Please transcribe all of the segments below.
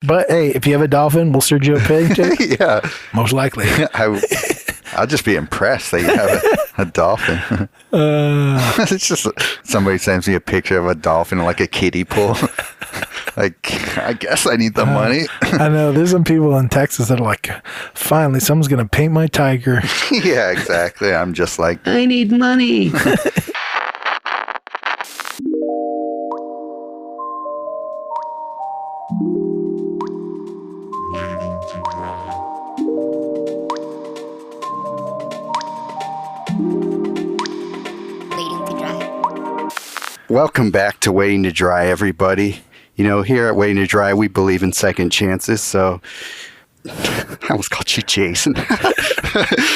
But hey, if you have a dolphin, will Sergio paint it? Yeah. Most likely. I'll just be impressed that you have a dolphin. It's just somebody sends me a picture of a dolphin in like a kiddie pool. Like, I guess I need the money. I know. There's some people in Texas that are like, finally, someone's going to paint my tiger. Yeah, exactly. I'm just like, I need money. Welcome back to Waiting to Dry, everybody. You know, here at Waiting to Dry, we believe in second chances, so I almost called you Jason.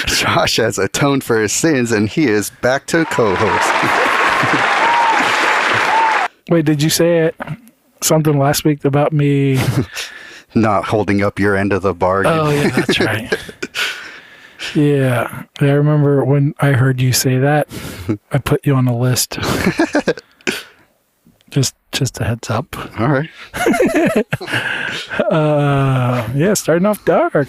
Josh has atoned for his sins, and he is back to co-host. Wait, did you say something last week about me? Not holding up your end of the bargain. Oh, yeah, that's right. Yeah, I remember when I heard you say that, I put you on the list. Just a heads up. All right. Yeah, starting off dark.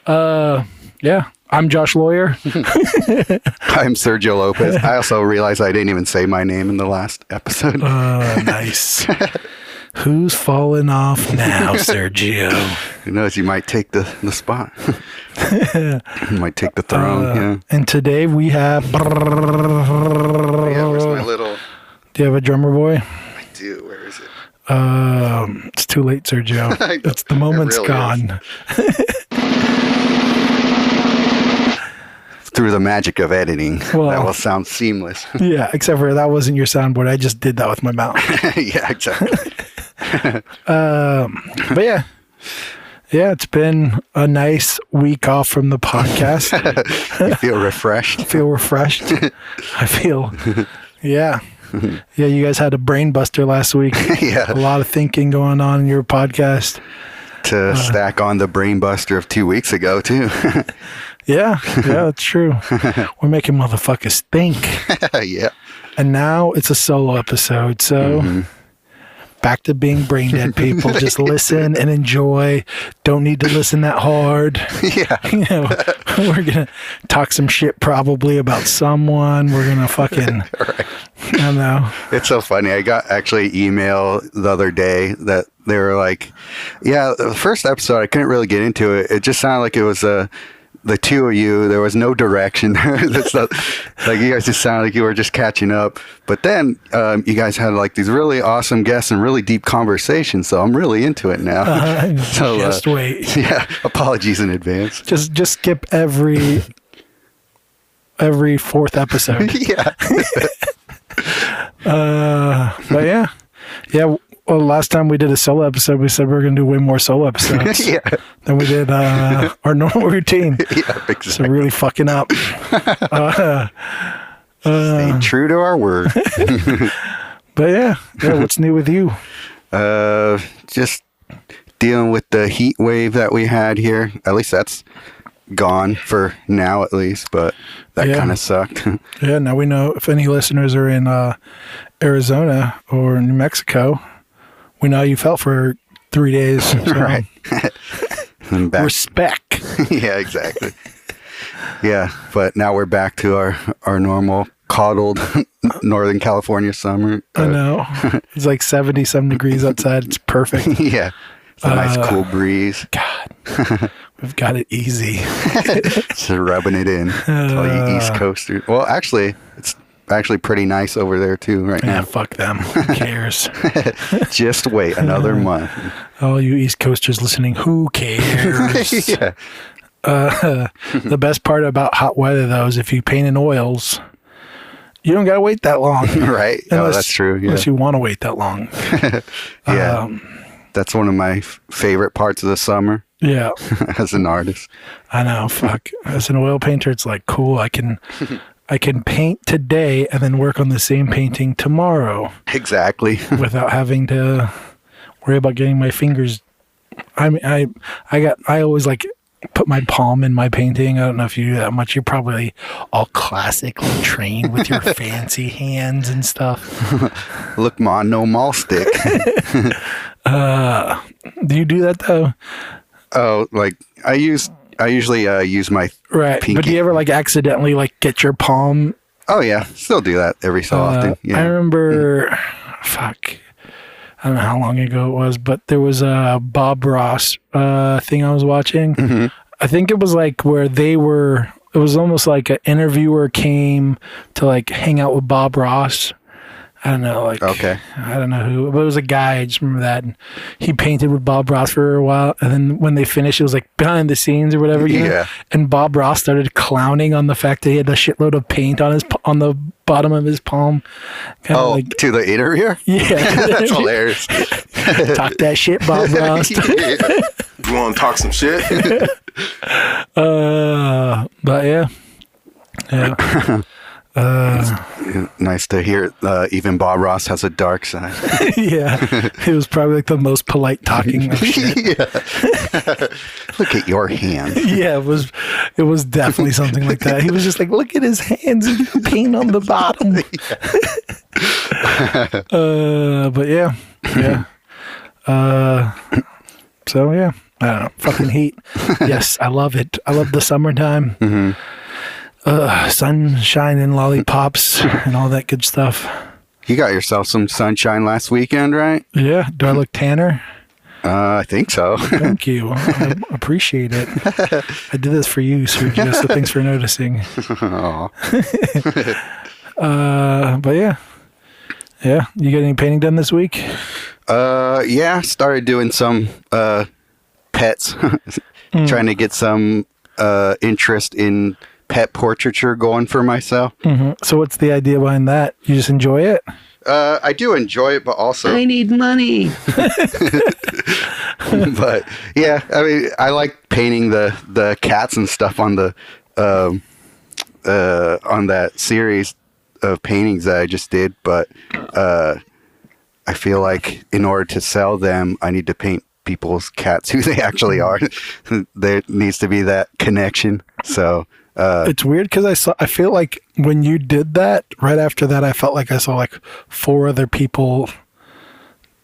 Yeah, I'm Josh Lawyer. I'm Sergio Lopez. I also realized I didn't even say my name in the last episode. Nice. Who's falling off now, Sergio? Who knows? You might take the spot. You might take the throne. Yeah. And today we have. Yeah, where's my little? Do you have a drummer boy? I do. Where is it? It's too late, Sergio. It's the moment's really gone. Through the magic of editing, well, that will sound seamless. Yeah, except for that wasn't your soundboard. I just did that with my mouth. Yeah, exactly. But yeah, it's been a nice week off from the podcast. You feel refreshed? I feel refreshed. I feel, yeah. Yeah, you guys had a brain buster last week. Yeah. A lot of thinking going on in your podcast. To stack on the brain buster of 2 weeks ago, too. Yeah, that's true. We're making motherfuckers think. Yeah. And now it's a solo episode, so back to being brain dead, people. Just listen and enjoy. Don't need to listen that hard. Yeah. You know, we're going to talk some shit probably about someone. We're going to fucking, right. I don't know. It's so funny. I got actually email the other day that they were like, yeah, the first episode, I couldn't really get into it. It just sounded like it was the two of you. There was no direction. That's not, like, you guys just sounded like you were just catching up. But then you guys had like these really awesome guests and really deep conversations. So I'm really into it now. So just wait. Yeah. Apologies in advance. Just skip every fourth episode. Yeah. But yeah. Well, last time we did a solo episode, we said we were going to do way more solo episodes than we did our normal routine. Yeah, exactly. So really fucking up. Stay true to our word. But yeah, what's new with you? Just dealing with the heat wave that we had here. At least that's gone for now, at least. But that kind of sucked. Yeah, now we know if any listeners are in Arizona or New Mexico, we know how you felt for 3 days. So. Right. Respect. Yeah, exactly. Yeah, but now we're back to our normal coddled Northern California summer. I know. It's like 70-some degrees outside. It's perfect. Yeah. It's a nice cool breeze. God. We've got it easy. Just rubbing it in. All you East Coasters. Well, actually, it's actually pretty nice over there too right now. Fuck them. Who cares? Just wait another month. All you East Coasters listening, who cares? Yeah. The best part about hot weather, though, is if you paint in oils, you don't got to wait that long. Right. That's true. Yeah. Unless you want to wait that long. Yeah. That's one of my favorite parts of the summer. Yeah. As an artist. I know. Fuck. As an oil painter, it's like, cool. I can paint today and then work on the same painting tomorrow. Exactly. Without having to worry about getting my fingers. I mean, I always like put my palm in my painting. I don't know if you do that much. You're probably all classically trained with your fancy hands and stuff. Look, ma, no mall stick. Do you do that though? Oh, like I usually use my Right. pinky. But do you ever like accidentally like get your palm? Oh yeah, still do that every so often. Yeah. I remember, fuck, I don't know how long ago it was, but there was a Bob Ross thing I was watching. Mm-hmm. I think it was like where it was almost like an interviewer came to like hang out with Bob Ross. I don't know, like, Okay. I don't know who, but it was a guy. I just remember that. And he painted with Bob Ross for a while. And then when they finished, it was like behind the scenes or whatever. You know? Yeah. And Bob Ross started clowning on the fact that he had a shitload of paint on the bottom of his palm. Kinda like, to the interviewer? yeah. That's hilarious. Talk that shit, Bob Ross. You want to talk some shit? But yeah. Yeah. Nice to hear. Even Bob Ross has a dark side. Yeah. It was probably like the most polite talking of shit. Yeah. Look at your hand. Yeah, it was definitely something like that. He was just like, look at his hands and paint on the bottom. But yeah. So yeah, I don't know. Fucking heat. Yes, I love it. I love the summertime. Mm-hmm. Sunshine and lollipops and all that good stuff. You got yourself some sunshine last weekend, right? Yeah. Do I look tanner? I think so. Thank you. I appreciate it. I did this for you, Sergio, so thanks for noticing. But yeah. Yeah. You get any painting done this week? Yeah, started doing some pets. Trying to get some interest in pet portraiture going for myself. Mm-hmm. So what's the idea behind that? You just enjoy it? I do enjoy it, but also I need money. But yeah, I mean, I like painting the cats and stuff on the on that series of paintings that I just did. But I feel like in order to sell them, I need to paint people's cats who they actually are. There needs to be that connection. So it's weird because I feel like when you did that, right after that, I felt like I saw like 4 other people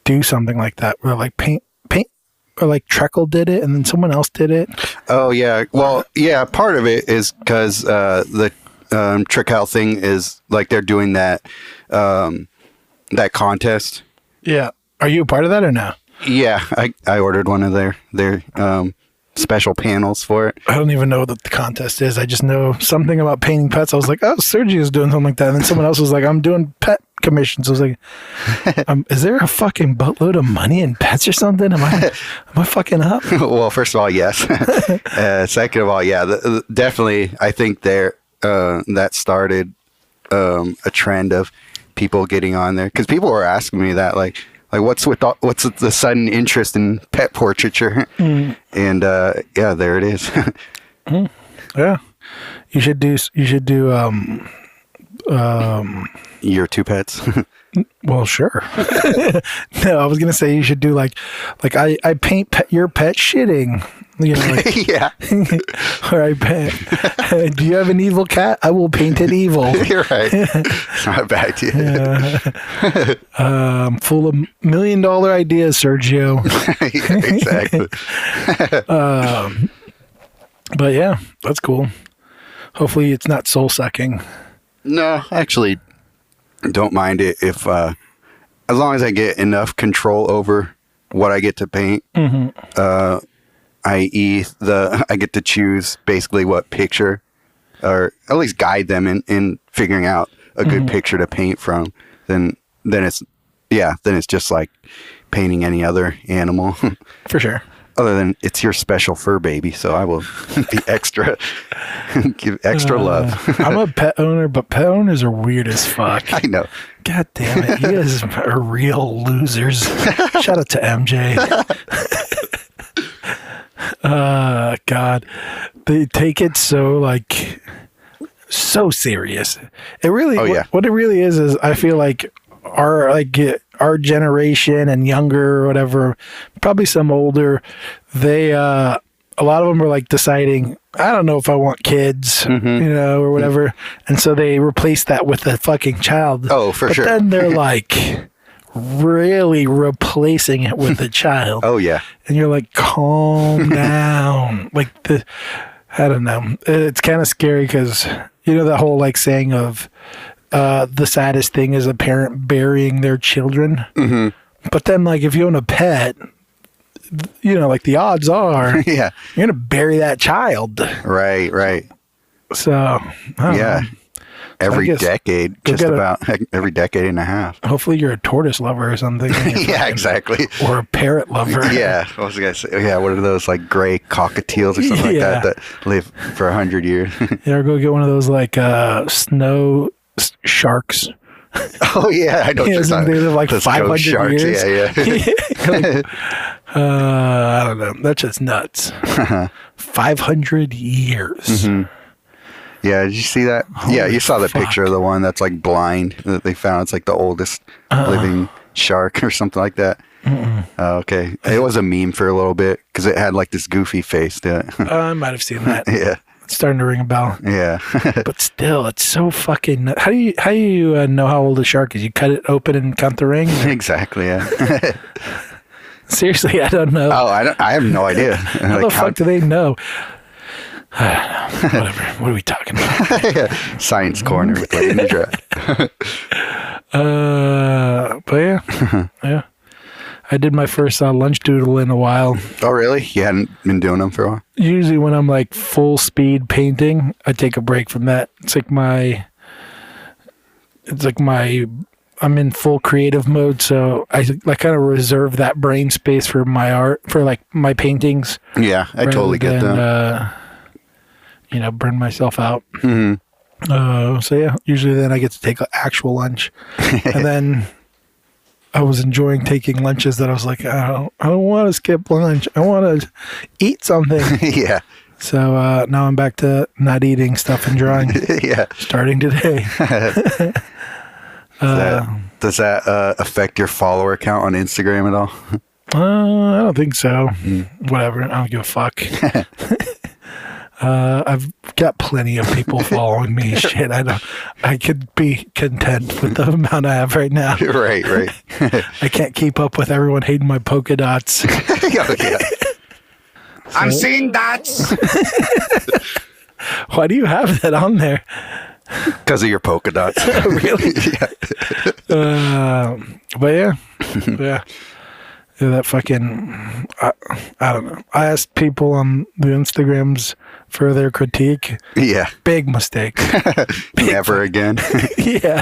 do something like that, where like paint, or like Treckle did it, and then someone else did it. Oh yeah, well yeah, part of it is because the Treckle thing is like they're doing that that contest. Yeah, are you a part of that or no? Yeah, I ordered one of their special panels for it. I don't even know what the contest is. I just know something about painting pets. I was like, oh, Sergio's doing something like that. And then someone else was like, I'm doing pet commissions. I was like, is there a fucking boatload of money in pets or something? Am I fucking up? Well, first of all, yes. Second of all, yeah, definitely. I think that started a trend of people getting on there, because people were asking me that, like what's the sudden interest in pet portraiture? And yeah, there it is. Yeah, you should do your 2 pets. well, sure. No, I was gonna say you should do like I paint your pet shitting, you know, like, Yeah. or I paint. Do you have an evil cat? I will paint it evil. You're right. It's not a bad idea. Full of $1 million ideas, Sergio. Exactly. But yeah, that's cool. Hopefully it's not soul sucking. No, actually, don't mind it if, as long as I get enough control over what I get to paint. Mm-hmm. I.e., I get to choose basically what picture, or at least guide them in figuring out a good picture to paint from. Then it's just like painting any other animal. For sure. Other than it's your special fur baby, so I will be give extra love. I'm a pet owner, but pet owners are weird as fuck. I know. God damn it. You guys are real losers. Shout out to MJ. God. They take it so serious. It really, what it really is I feel like our generation and younger or whatever, probably some older, they a lot of them are like deciding, I don't know if I want kids, you know, or whatever. And so they replace that with a fucking child. Oh, for sure. But then they're like, really replacing it with the child. Oh yeah. And you're like, calm down. Like I don't know. It's kind of scary because you know that whole like saying of the saddest thing is a parent burying their children. Mm-hmm. But then like if you own a pet, you know, like the odds are yeah, you're gonna bury that child. Right. So I don't know. Every decade, just about every decade and a half. Hopefully you're a tortoise lover or something. Yeah, exactly. Or a parrot lover. Yeah. What was I going to say? Yeah, what are those like gray cockatiels or something like that live for 100 years? Yeah, or go get one of those like snow sharks. Oh yeah, I know. They live like 500 sharks. years. Yeah. I don't know. That's just nuts. 500 years. Mm-hmm. Yeah, did you see that? Yeah, you saw the picture of the one that's like blind that they found. It's like the oldest living shark or something like that. Okay. It was a meme for a little bit because it had like this goofy face to it. I might have seen that. Yeah. It's starting to ring a bell. Yeah. But still, it's so fucking... How do you know how old a shark is? You cut it open and count the rings? Exactly, yeah. Seriously, I don't know. Oh, I have no idea. How the fuck do they know? I don't know. Whatever. What are we talking about? Science corner with Lady in the Draft. But yeah. I did my first lunch doodle in a while. Oh, really? You hadn't been doing them for a while? Usually when I'm like full speed painting, I take a break from that. I'm in full creative mode, so I kind of reserve that brain space for my art, for like my paintings. Yeah, I totally get that. Burn myself out. Mm-hmm. So yeah, usually then I get to take an actual lunch. And then I was enjoying taking lunches that I was like, I don't want to skip lunch. I want to eat something. Yeah. So now I'm back to not eating stuff and drawing. Yeah. Starting today. Does that affect your follower count on Instagram at all? I don't think so. Whatever. I don't give a fuck. I've got plenty of people following me. Shit, I could be content with the amount I have right now. Right. I can't keep up with everyone hating my polka dots. Oh, yeah. I'm seeing dots. Why do you have that on there? Because of your polka dots. Really? Yeah. But yeah. Yeah, that fucking, I don't know. I asked people on the Instagrams for their critique. Yeah. Big mistake. Never again. Yeah.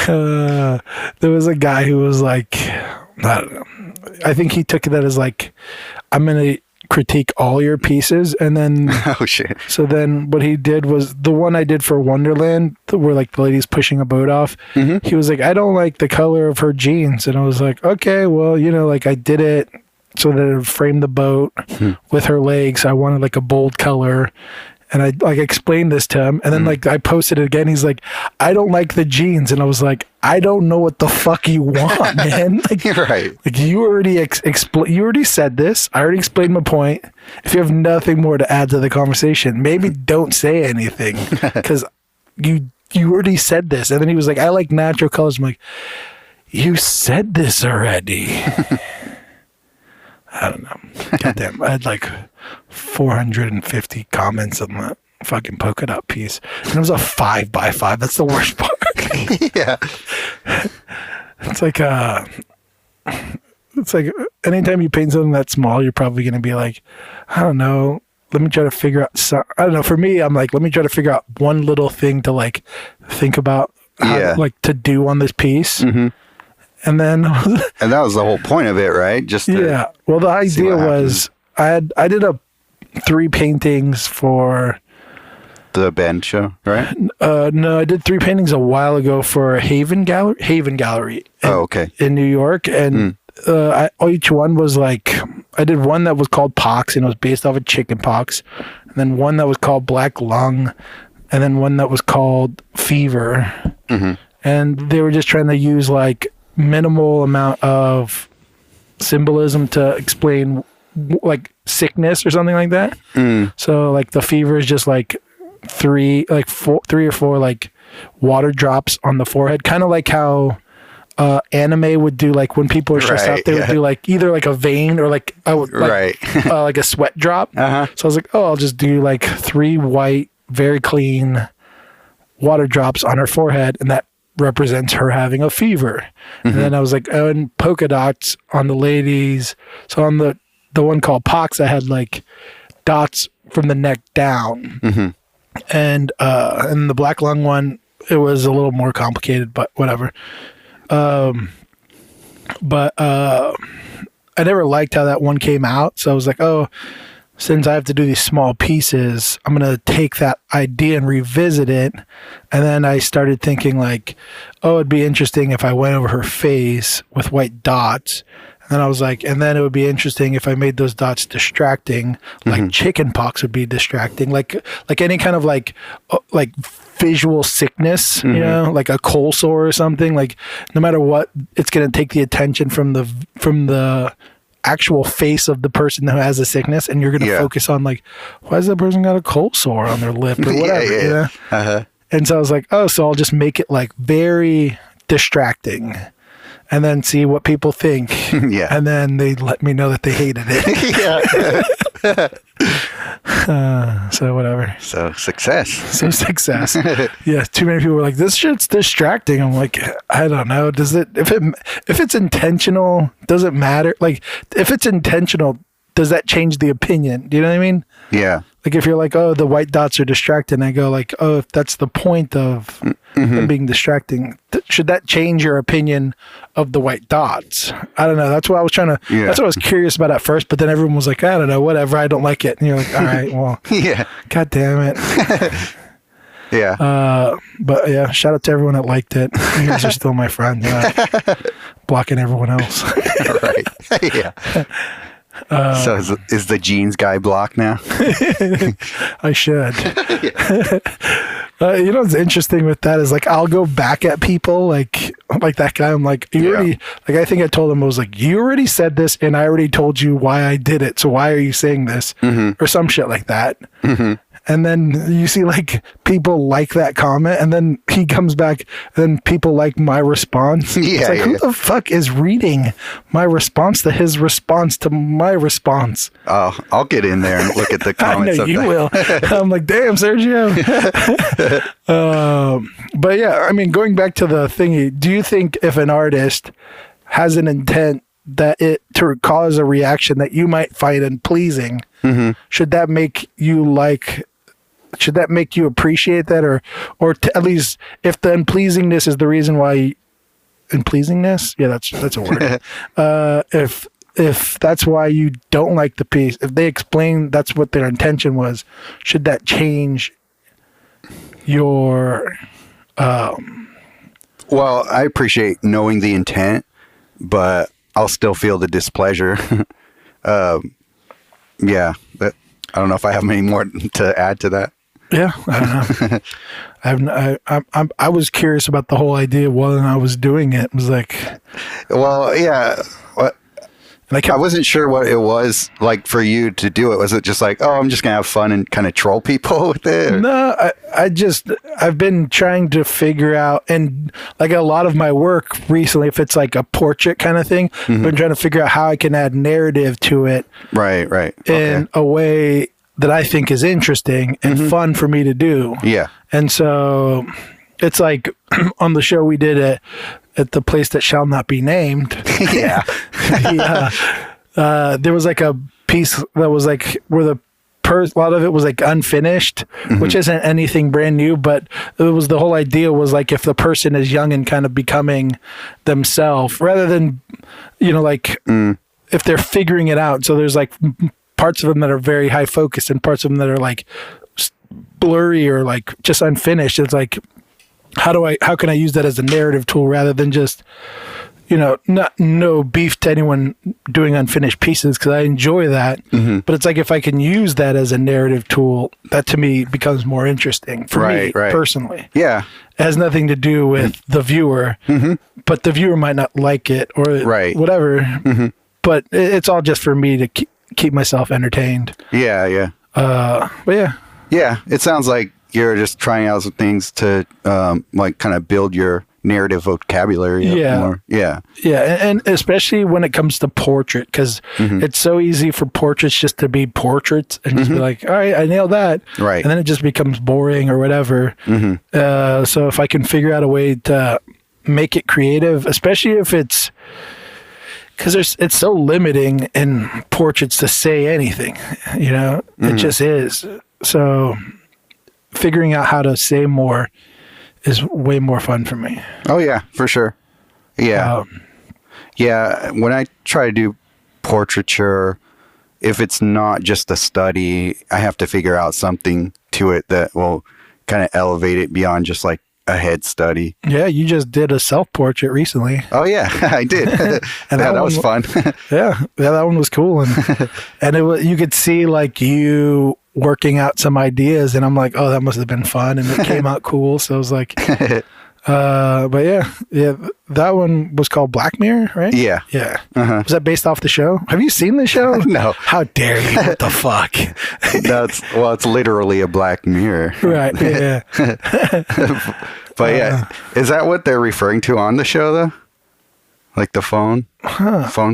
There was a guy who was like, I don't know. I think he took that as like, I'm going to critique all your pieces. And then, oh shit. So then what he did was the one I did for Wonderland, where like the lady's pushing a boat off. Mm-hmm. He was like, I don't like the color of her jeans. And I was like, okay, well, like I did it so that it would frame the boat with her legs. I wanted like a bold color. And I like explained this to him, and then like I posted it again. He's like, "I don't like the jeans," and I was like, "I don't know what the fuck you want, man." Like, you're right. Like you already you already said this. I already explained my point. If you have nothing more to add to the conversation, maybe don't say anything because you already said this. And then he was like, "I like natural colors." I'm like, "You said this already." I don't know. Goddamn, I had like 450 comments on that fucking polka dot piece, and it was a 5x5. That's the worst part. Yeah, it's like anytime you paint something that small, you're probably gonna be like, I don't know. Let me try to figure out. I don't know. For me, I'm like, let me try to figure out one little thing to like think about, how, like to do on this piece. Mm-hmm. And then, and that was the whole point of it, right? Just well, the idea was I did 3 paintings for the Abend show, right? No, I did 3 paintings a while ago for Abend Gallery. In New York, and each one was like, I did one that was called Pox, and it was based off of chicken pox, and then one that was called Black Lung, and then one that was called Fever, and they were just trying to use like minimal amount of symbolism to explain like sickness or something like that. So like the fever is just like 3 or 4 like water drops on the forehead, kind of like how anime would do, like when people are stressed out, they would do like either like a vein or like like a sweat drop. So I was like, oh, I'll just do like 3 white, very clean water drops on her forehead, and that represents her having a fever. And then I was like, oh, and polka dots on the ladies. So on the one called Pox, I had like dots from the neck down. And the black lung one, it was a little more complicated, but whatever. But I never liked how that one came out. So I was like, oh, since I have to do these small pieces, I'm going to take that idea and revisit it. And then I started thinking like, oh, it'd be interesting if I went over her face with white dots. And then I was like, and then it would be interesting if I made those dots distracting, like chicken pox would be distracting, like any kind of like visual sickness, you know, like a cold sore or something. Like no matter what, it's going to take the attention from the actual face of the person who has the sickness, and you're going to focus on like, why has that person got a cold sore on their lip or whatever, you know? And so I was like, oh, so I'll just make it like very distracting and then see what people think. And then they let me know that they hated it. So whatever. So success. Yeah. Too many people were like, this shit's distracting. I'm like, I don't know. Does it, if it's intentional, does it matter? Like if it's intentional, does that change the opinion? Do you know what I mean? Yeah. Like if you're like, oh, the white dots are distracting, I go like, oh, if that's the point of them being distracting, should that change your opinion of the white dots? I don't know. That's what I was trying to, that's what I was curious about at first, but then everyone was like, I don't know, whatever, I don't like it. And you're like, all right, well, God damn it. But yeah, shout out to everyone that liked it. You guys are still my friend. Blocking everyone else. Right. So is the jeans guy blocked now? I should. You know what's interesting with that is like I'll go back at people like that guy. I'm like, you already, like I think I told him, I was like, you already said this and I already told you why I did it, so why are you saying this? Or some shit like that. And then you see like people like that comment, and then he comes back, and then people like my response. It's like, who the fuck is reading my response to his response to my response? Oh, I'll get in there and look at the comments. I know you will. I'm like, damn, Sergio. But yeah, I mean, going back to the thingy, do you think if an artist has an intent that it to cause a reaction that you might find unpleasing, should that make you like? Should that make you appreciate that, or at least if the unpleasingness is the reason why unpleasingness? Yeah, that's a word. If that's why you don't like the piece, if they explain that's what their intention was, should that change your? Well, I appreciate knowing the intent, but I'll still feel the displeasure. Yeah, I don't know if I have any more to add to that. Yeah, I don't know. I was curious about the whole idea while I was doing it. It was like, well, yeah. I wasn't sure what it was like for you to do it. Was it just like, oh, I'm just gonna have fun and kind of troll people with it? Or? No, I've been trying to figure out, and like a lot of my work recently, if it's like a portrait kind of thing, I've been trying to figure out how I can add narrative to it. Right. In a way that I think is interesting and fun for me to do. Yeah. And so it's like on the show we did at the place that shall not be named. There was like a piece that was like where a lot of it was like unfinished, which isn't anything brand new, but it was, the whole idea was like if the person is young and kind of becoming themselves rather than, you know, like if they're figuring it out. So there's like parts of them that are very high focused and parts of them that are like blurry or like just unfinished. It's like, how can I use that as a narrative tool rather than just, you know, no beef to anyone doing unfinished pieces, because I enjoy that. But it's like if I can use that as a narrative tool, that to me becomes more interesting for me personally. Yeah. It has nothing to do with the viewer, but the viewer might not like it or whatever. But it's all just for me to keep myself entertained. But yeah, it sounds like you're just trying out some things to like kind of build your narrative vocabulary. Yeah. More. Yeah. Yeah, and especially when it comes to portrait, because it's so easy for portraits just to be portraits and just be like, all right, I nailed that. Right. And then it just becomes boring or whatever. So if I can figure out a way to make it creative, especially if it's, because it's so limiting in portraits to say anything, you know, it just is. So figuring out how to say more is way more fun for me. Oh yeah, for sure. Yeah. Yeah. When I try to do portraiture, if it's not just a study, I have to figure out something to it that will kind of elevate it beyond just like a head study. Yeah, you just did a self-portrait recently. Oh yeah, I did. And that was fun. yeah, that one was cool. And you could see like you working out some ideas, and I'm like, oh, that must have been fun, and it came out cool. So I was like, but yeah, that one was called Black Mirror, right? Yeah. Yeah. Was that based off the show? Have you seen the show? No. How dare you? What the fuck? It's literally a black mirror. Right. Yeah. But yeah, is that what they're referring to on the show though? Like the phone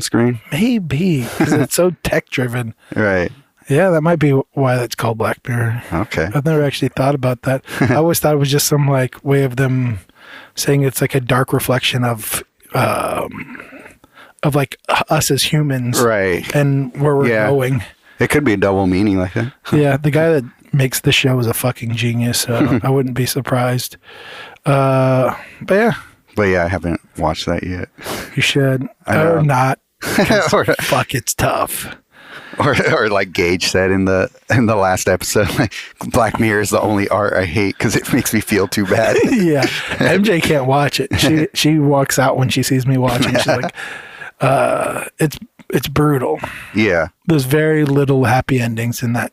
screen? Maybe, because it's so tech driven. Right. Yeah, that might be why that's called Black Mirror. Okay. I've never actually thought about that. I always thought it was just some like way of them saying it's like a dark reflection of like us as humans, right? And where we're going. It could be a double meaning like that. Yeah, the guy that makes the show is a fucking genius. So I wouldn't be surprised. But yeah, I haven't watched that yet. You should or not. Fuck, it's tough. Or like Gage said in the last episode, like, Black Mirror is the only art I hate because it makes me feel too bad. Yeah, MJ can't watch it. She walks out when she sees me watching. She's like, it's brutal. Yeah, there's very little happy endings in that.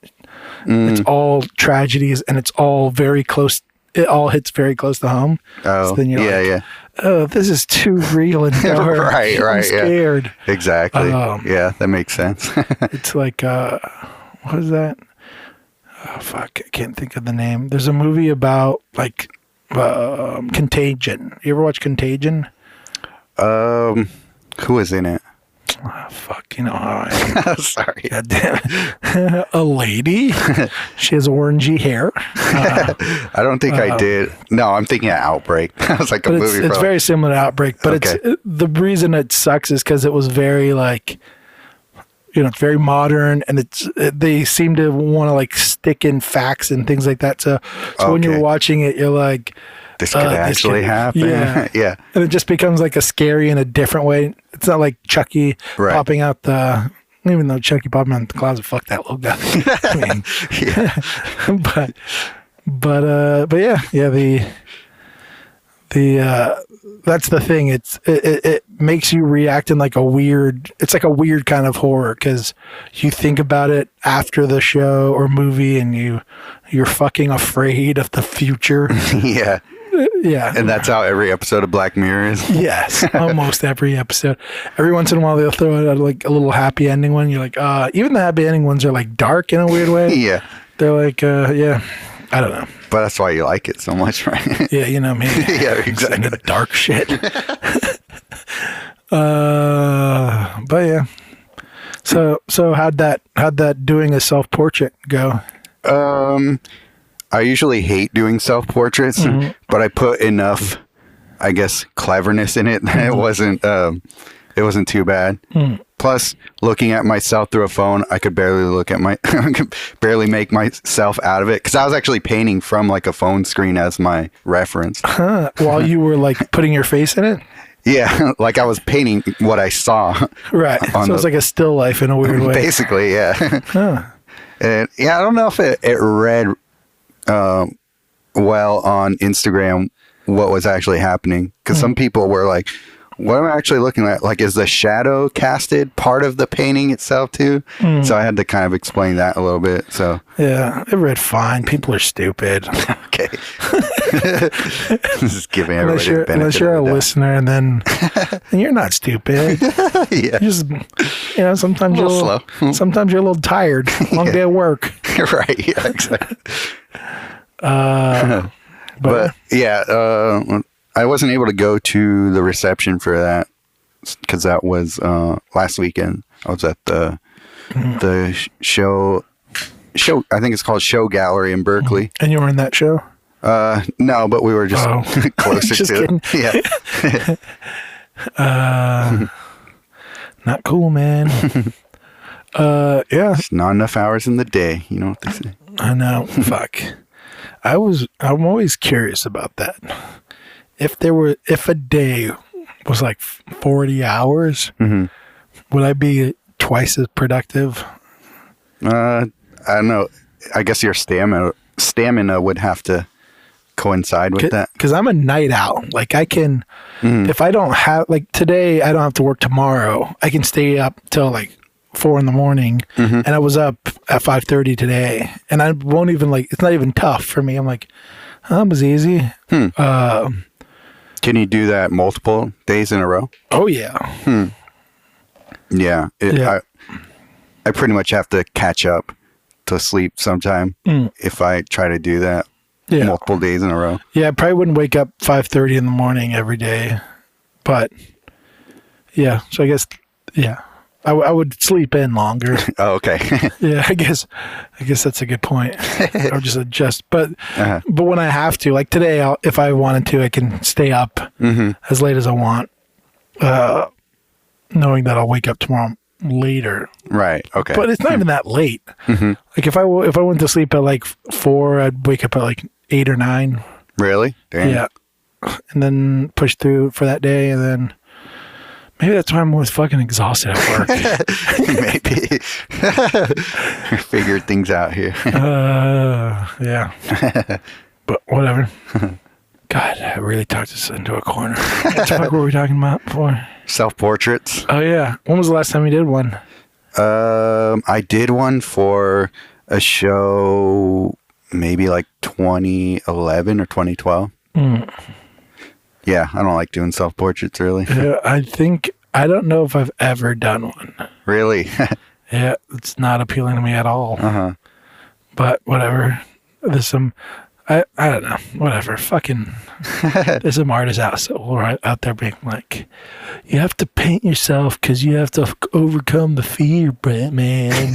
It's all tragedies, and it's all very close. It all hits very close to home. Oh, so then you're yeah. Oh, this is too real and dark. right. I'm scared. Yeah. Exactly. Yeah, that makes sense. It's like, what is that? Oh, fuck. I can't think of the name. There's a movie about, like, Contagion. You ever watch Contagion? Who is in it? Oh, fuck, you know how I am. Sorry. God damn it. A lady. She has orangey hair. I don't think I did. No, I'm thinking of Outbreak. I was like a movie. It's very similar to Outbreak, but it's the reason it sucks is because it was very like, you know, it's very modern, and they seem to want to like stick in facts and things like that. So when you're watching it, you're like, this could actually happen. Yeah. Yeah. And it just becomes like a scary in a different way. It's not like Chucky popping out even though Chucky popping out the closet, fuck that little guy. I mean, but yeah, that's the thing. It makes you react in like it's like a weird kind of horror because you think about it after the show or movie and you're fucking afraid of the future. Yeah. Yeah. And that's how every episode of Black Mirror is? Yes, almost every episode. Every once in a while, they'll throw out like a little happy ending one. You're like, even the happy ending ones are like dark in a weird way. Yeah. They're like, yeah, I don't know. But that's why you like it so much, right? Yeah, you know me. Yeah, exactly. The dark shit. But yeah. So how'd that doing a self-portrait go? I usually hate doing self-portraits, but I put enough, I guess, cleverness in it that it wasn't too bad. Plus, looking at myself through a phone, I could barely make myself out of it because I was actually painting from like a phone screen as my reference. While you were like putting your face in it? Yeah, like I was painting what I saw. Right. So it's like a still life in a weird way. Basically, yeah. And yeah, I don't know if it read well on Instagram what was actually happening because some people were like, what am I actually looking at? Like, is the shadow casted part of the painting itself too? So I had to kind of explain that a little bit. So yeah, it read fine. People are stupid. Okay. Just giving everybody the benefit unless you're a of the doubt. Listener, and then you're not stupid. Yeah. You just, sometimes you're a little tired. Long day at work. Right. Yeah. Exactly. But yeah, I wasn't able to go to the reception for that because that was last weekend. I was at the show. I think it's called Show Gallery in Berkeley. And you were in that show? No, but we were just closer just to kidding. it. Yeah. Not cool, man. Yeah. It's not enough hours in the day. You know what they say. I know. Fuck. I'm always curious about that. If a day was like 40 hours, would I be twice as productive? I don't know. I guess your stamina would have to coincide with that. Because I'm a night owl. Like I can, if I don't have, like today, I don't have to work tomorrow. I can stay up till like 4 a.m. And I was up at 5:30 today, and I won't even it's not even tough for me. I'm like, oh, that was easy. Can you do that multiple days in a row? Oh yeah. Yeah. I pretty much have to catch up to sleep sometime if I try to do that multiple days in a row. Yeah, I probably wouldn't wake up 5:30 in the morning every day, but yeah. So I guess I would sleep in longer. Oh, okay. Yeah, I guess that's a good point. Or just adjust, but when I have to, like today, if I wanted to, I can stay up as late as I want, knowing that I'll wake up tomorrow later. Right. Okay. But it's not even that late. Like if I went to sleep at like 4, I'd wake up at like 8 or 9. Really? Damn. Yeah. And then push through for that day, and then maybe that's why I'm always fucking exhausted at work. Maybe. Figured things out here. Yeah. But whatever. God, I really talked us into a corner. What the fuck were we talking about before? Self-portraits. Oh, yeah. When was the last time you did one? I did one for a show maybe like 2011 or 2012. Yeah, I don't like doing self-portraits, really. Yeah, I don't know if I've ever done one. Really? Yeah, it's not appealing to me at all. But whatever. There's some... I don't know. Whatever. Fucking... There's some artists out there being like, you have to paint yourself because you have to overcome the fear, Brett, man.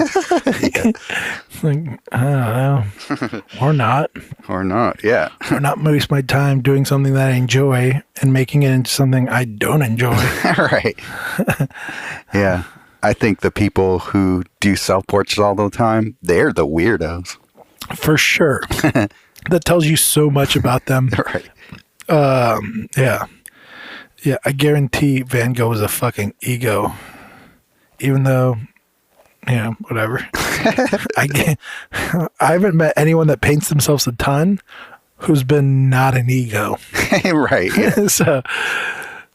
Like, I don't know. Or not. Or not, yeah. Or not waste my time doing something that I enjoy and making it into something I don't enjoy. Right. Yeah. I think the people who do self-portraits all the time, they're the weirdos. For sure. That tells you so much about them. Right. Yeah. Yeah, I guarantee Van Gogh was a fucking ego. Even though, whatever. I haven't met anyone that paints themselves a ton who's been not an ego. Right. Yeah.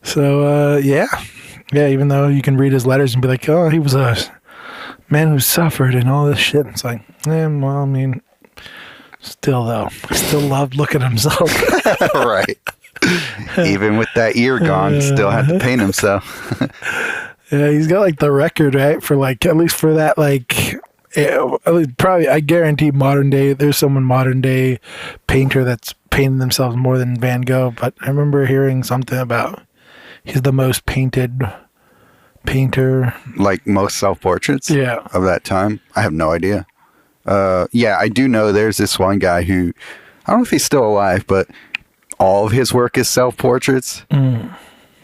So, yeah. Yeah, even though you can read his letters and be like, oh, he was a man who suffered and all this shit. It's like, well, I mean... Still, though, still loved looking at himself. Right. Even with that ear gone, still had to paint himself. Yeah, he's got like the record, right? For like, at least for that, like, probably, I guarantee there's someone modern day painter that's painted themselves more than Van Gogh. But I remember hearing something about he's the most painted painter. Like most self-portraits of that time? I have no idea. Yeah, I do know there's this one guy who, I don't know if he's still alive, but all of his work is self-portraits.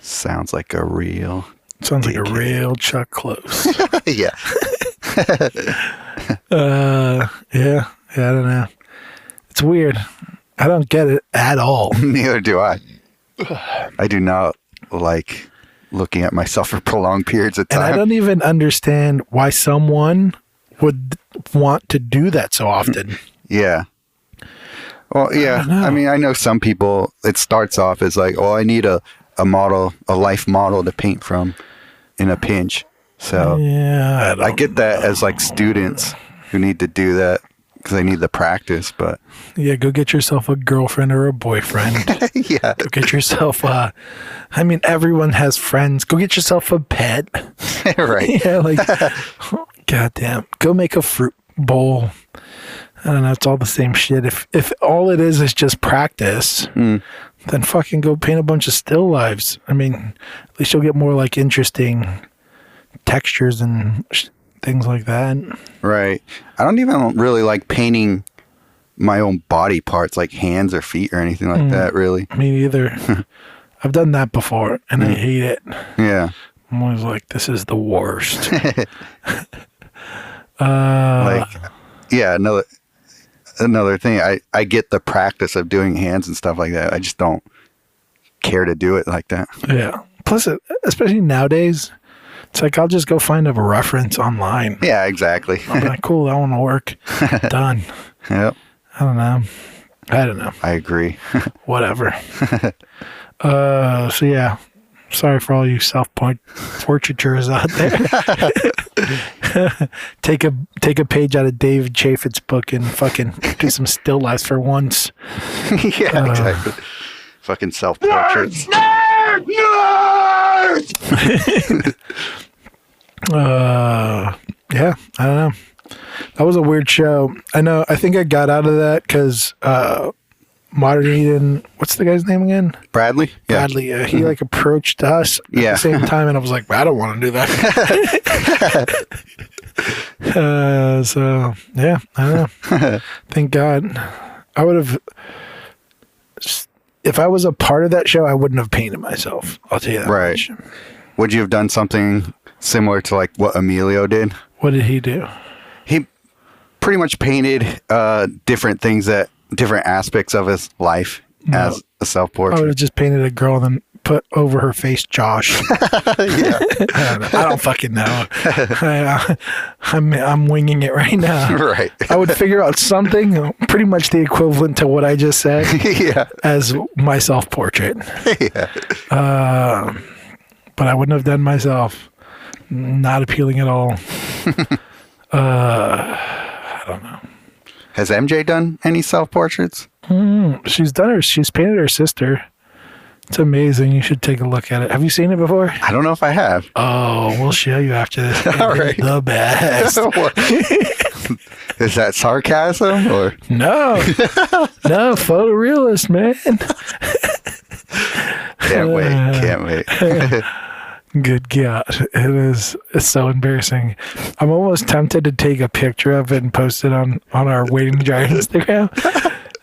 Sounds like a real Chuck Close. Yeah. Yeah, I don't know. It's weird. I don't get it at all. Neither do I. I do not like looking at myself for prolonged periods of time. And I don't even understand why someone would want to do that so often. Yeah. Well, yeah. I mean, I know some people, it starts off as like, oh, I need a life model to paint from in a pinch. So yeah, I get that as like students who need to do that because they need the practice, but yeah, go get yourself a girlfriend or a boyfriend. Yeah. Go get yourself I mean, everyone has friends. Go get yourself a pet. Right. Yeah, like goddamn. Go make a fruit bowl. I don't know. It's all the same shit. If all it is just practice, then fucking go paint a bunch of still lives. I mean, at least you'll get more like interesting textures and things like that. Right. I don't even really like painting my own body parts, like hands or feet or anything like that, really. Me either. I've done that before, and I hate it. Yeah. I'm always like, this is the worst. Another thing, I get the practice of doing hands and stuff like that. I just don't care to do it like that. Yeah. Plus, especially nowadays, it's like I'll just go find a reference online. Yeah, exactly. I'm like, cool, that one will work. Done. Yep. I don't know. I agree. Whatever. So yeah. Sorry for all you self-portraitures out there. Take a page out of David Chafet's book and fucking do some still lifes for once. Yeah, exactly. Fucking self-portraits. Nerd! Yeah, I don't know. That was a weird show. I think I got out of that because Modern Eden, what's the guy's name again? Bradley? Yeah. Bradley. He like approached us at the same time, and I was like, I don't want to do that. So, yeah, I don't know. Thank God. I would have, if I was a part of that show, I wouldn't have painted myself. I'll tell you that. Right. Much. Would you have done something similar to like what Emilio did? What did he do? He pretty much painted different aspects of his life as a I self-portrait. would have just painted a girl and then put over her face Josh. Yeah. I don't fucking know. I'm winging it right now. Right. I would figure out something pretty much the equivalent to what I just said Yeah. as my self-portrait. Yeah. But I wouldn't have done myself. Not appealing at all. I don't know. Has MJ done any self-portraits? She's painted her sister. It's amazing. You should take a look at it. Have you seen it before? I don't know if I have. Oh, we'll show you after this. All right. The best. Is that sarcasm or? No, photorealist, man. Can't wait. Good God. It's so embarrassing. I'm almost tempted to take a picture of it and post it on our Waiting to Dry Instagram.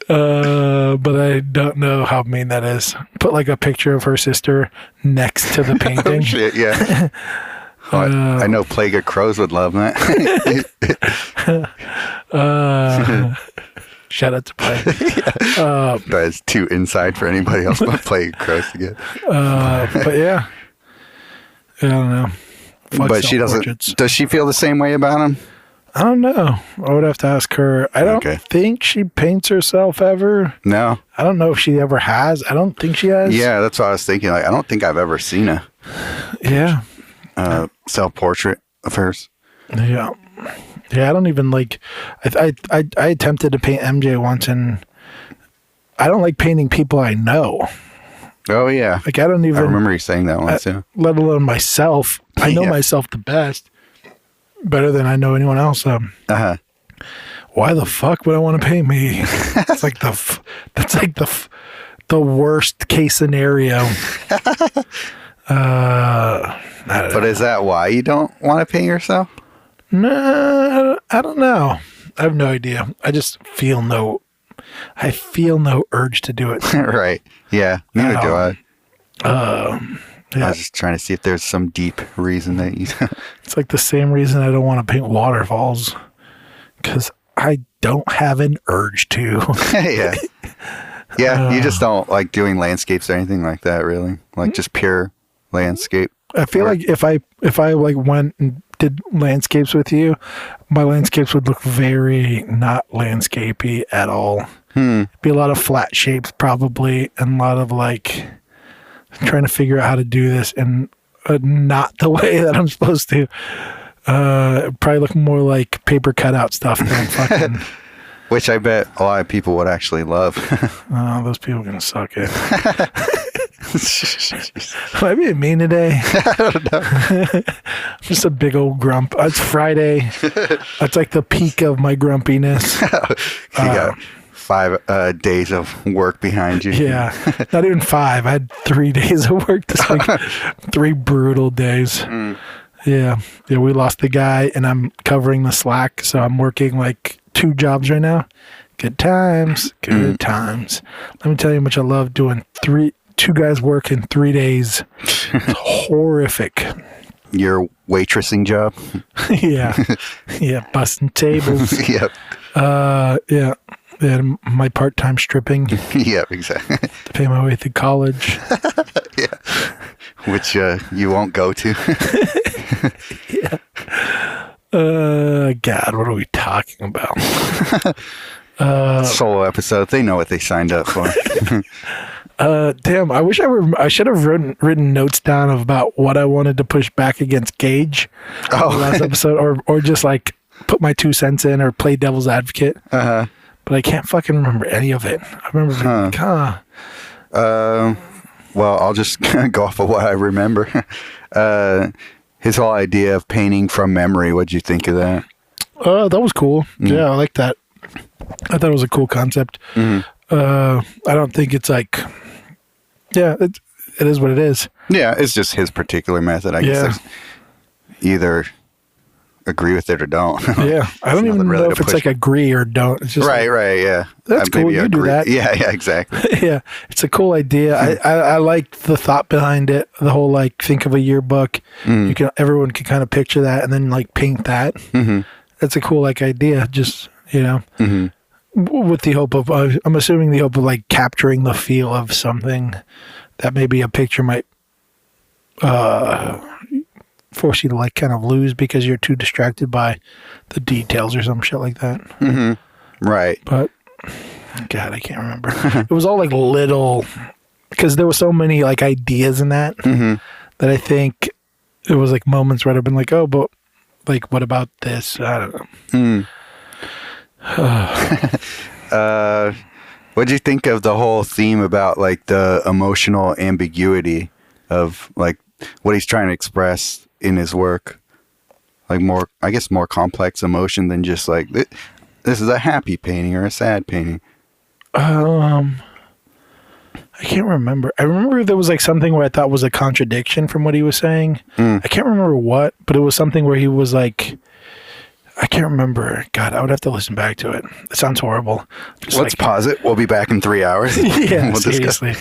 But I don't know how mean that is. Put like a picture of her sister next to the painting. Oh, shit, yeah. I know Plague of Crows would love that. Shout out to Plague. That's too inside for anybody else but Plague of Crows to get. But yeah. I don't know. But she doesn't. Does she feel the same way about him? I don't know. I would have to ask her. I don't think she paints herself ever. No. I don't know if she ever has. I don't think she has. Yeah, that's what I was thinking. Like, I don't think I've ever seen a self-portrait of hers. Yeah. Yeah, I don't even like. I attempted to paint MJ once, and I don't like painting people I know. Oh, yeah. Like, I don't even... I remember you saying that once, yeah. Let alone myself. I know myself the best. Better than I know anyone else. Why the fuck would I want to paint me? It's like the worst case scenario. I don't know. Is that why you don't want to paint yourself? No, I don't know. I have no idea. I just feel no urge to do it. Right. Yeah. Neither do I. Yeah. I was just trying to see if there's some deep reason that you... It's like the same reason I don't want to paint waterfalls. Because I don't have an urge to. Yeah. Yeah, you just don't like doing landscapes or anything like that, really. Like just pure landscape. I feel like if I like went and did landscapes with you, my landscapes would look very not landscapey at all. It'd be a lot of flat shapes probably, and a lot of like trying to figure out how to do this and not the way that I'm supposed to. It'd probably look more like paper cutout stuff than fucking... Which I bet a lot of people would actually love. Oh, those people are going to suck it. Am I being mean today? I don't know. I'm just a big old grump. It's Friday. That's like the peak of my grumpiness. You got 5 days of work behind you. Yeah, not even 5. I had 3 days of work this week. 3 brutal days. Yeah, we lost the guy, and I'm covering the slack, so I'm working like 2 jobs right now. Good times. Let me tell you how much I love doing 2 guys work in 3 days. It's horrific. Your waitressing job? Yeah, busting tables. Yep. Yeah, my part-time stripping. Yep, exactly. To pay my way through college. Yeah. Which you won't go to. Yeah. God, what are we talking about? Solo episode. They know what they signed up for. Damn, I wish I should have written notes down about what I wanted to push back against Gage the last episode, or just like put my 2 cents in or play devil's advocate. But I can't fucking remember any of it. I remember well, I'll just go off of what I remember. His whole idea of painting from memory. What'd you think of that? That was cool. Yeah, I like that. I thought it was a cool concept. I don't think it's like, it is what it is. Yeah, it's just his particular method. I guess either agree with it or don't. Yeah, I don't even know if it's like agree or don't. It's just right, yeah. That's cool. You do that. Yeah, exactly. Yeah, it's a cool idea. I like the thought behind it. The whole like think of a yearbook. Everyone can kind of picture that and then like paint that. That's a cool like idea. Just with the hope of I'm assuming the hope of like capturing the feel of something that maybe a picture might force you to like kind of lose because you're too distracted by the details or some shit like that. Right. But God, I can't remember. It was all like little, because there were so many like ideas in that that I think it was like moments where I'd have been like, oh, but like, what about this? I don't know. What'd you think of the whole theme about like the emotional ambiguity of like what he's trying to express in his work? Like more complex emotion than just like this is a happy painting or a sad painting. I can't remember. I remember there was like something where I thought was a contradiction from what he was saying. I can't remember what, but it was something where he was like, I can't remember. God, I would have to listen back to it. It sounds horrible. Let's pause it. We'll be back in 3 hours. Yeah, seriously.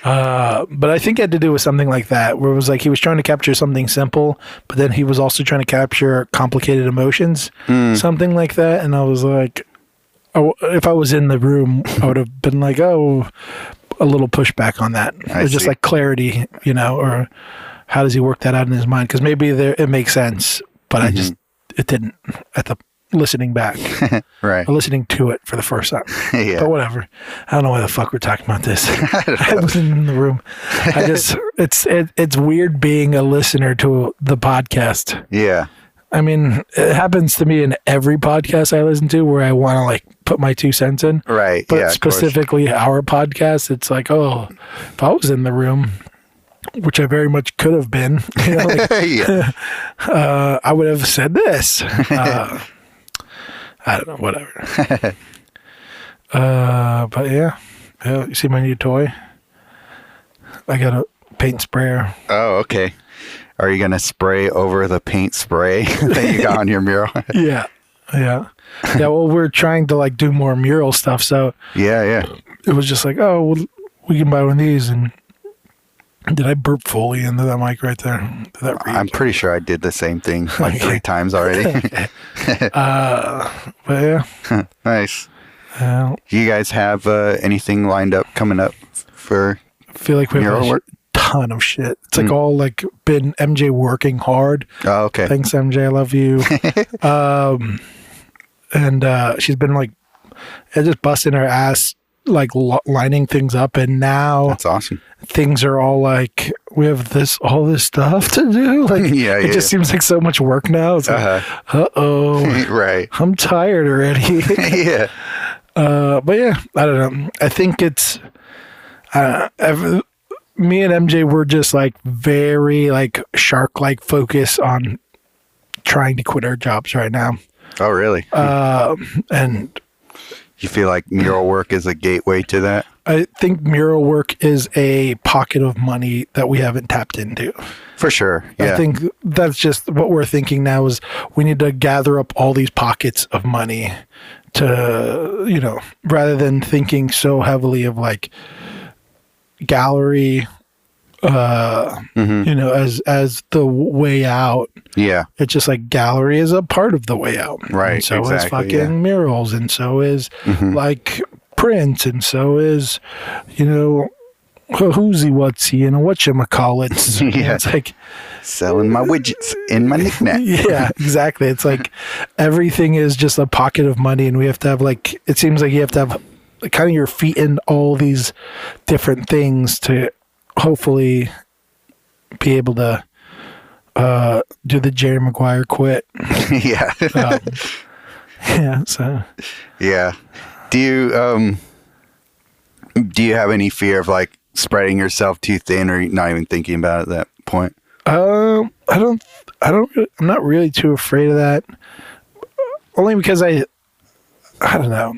But I think it had to do with something like that, where it was like he was trying to capture something simple, but then he was also trying to capture complicated emotions, something like that. And I was like, if I was in the room, I would have been like, oh, a little pushback on that. Or just like clarity, or how does he work that out in his mind? Because maybe it makes sense, but it didn't at the listening back. Right. Or listening to it for the first time. Yeah. But whatever. I don't know why the fuck we're talking about this. I wasn't in the room. It's weird being a listener to the podcast. Yeah. I mean, it happens to me in every podcast I listen to where I want to like put my 2 cents in. Right. But specifically our podcast, it's like, oh, if I was in the room, which I very much could have been, I would have said this. I don't know, whatever. But yeah, you see my new toy? I got a paint sprayer. Oh, okay. Are you going to spray over the paint spray that you got on your mural? Yeah. Well, we're trying to like do more mural stuff. So yeah. It was just like, oh, well, we can buy one of these. And did I burp fully into that mic right there? I'm pretty sure I did the same thing like 3 times already. But yeah. Nice. You guys have anything lined up coming up for I feel like we have a ton of shit. It's like all like been MJ working hard. Oh, okay. Thanks, MJ. I love you. And she's been like just busting her ass, like lining things up. And now that's awesome. Things are all like, we have all this stuff to do. Like, it just seems like so much work now. It's like, right. I'm tired already. Yeah. But yeah, I don't know. I think it's, me and MJ were just like very like shark-like focus on trying to quit our jobs right now. Oh, really? And You feel like mural work is a gateway to that? I think mural work is a pocket of money that we haven't tapped into. For sure. Yeah. I think that's just what we're thinking now is we need to gather up all these pockets of money to, you know, rather than thinking so heavily of like gallery, you know, as the way out. Yeah. It's just like gallery is a part of the way out. Right. And so exactly, is fucking murals, and so is like print, and so is, you know, whoosy whatsy and whatchamacallits. Yeah. It's like selling my widgets and my knickknacks. yeah, exactly. It's like everything is just a pocket of money, and we have to have like, it seems like you have to have kind of your feet in all these different things to hopefully be able to do the Jerry Maguire quit. Yeah. Yeah. So yeah. Do you have any fear of like spreading yourself too thin, or not even thinking about it at that point? I'm not really too afraid of that. Only because I don't know.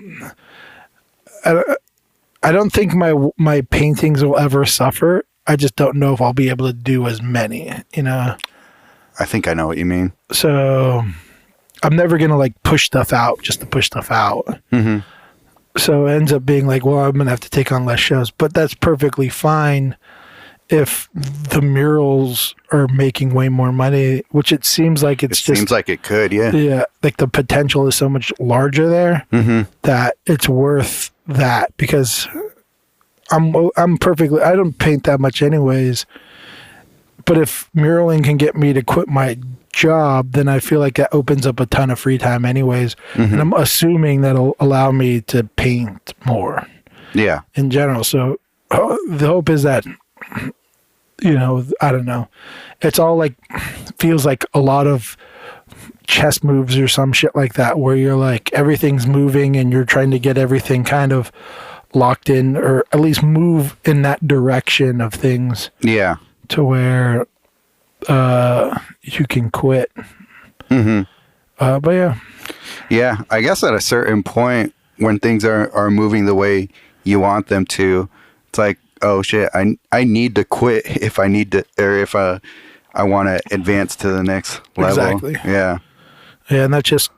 I don't think my paintings will ever suffer. I just don't know if I'll be able to do as many, you know? I think I know what you mean. So I'm never going to like push stuff out just to push stuff out. Mm-hmm. So it ends up being like, well, I'm going to have to take on less shows, but that's perfectly fine if the murals are making way more money, which it seems like Seems like it could, yeah. Yeah, like the potential is so much larger there that it's worth that, because I'm perfectly, I don't paint that much anyways, but if muraling can get me to quit my job, then I feel like that opens up a ton of free time anyways, and I'm assuming that'll allow me to paint more. Yeah. In general. So the hope is that, you know, I don't know, it's all like, feels like a lot of chess moves or some shit like that, where you're like, everything's moving and you're trying to get everything kind of locked in, or at least move in that direction of things. Yeah. To where you can quit. But yeah. Yeah, I guess at a certain point when things are moving the way you want them to, it's like, oh shit, I need to quit if I need to, or if I want to advance to the next level. Exactly. Yeah. Yeah, and that's just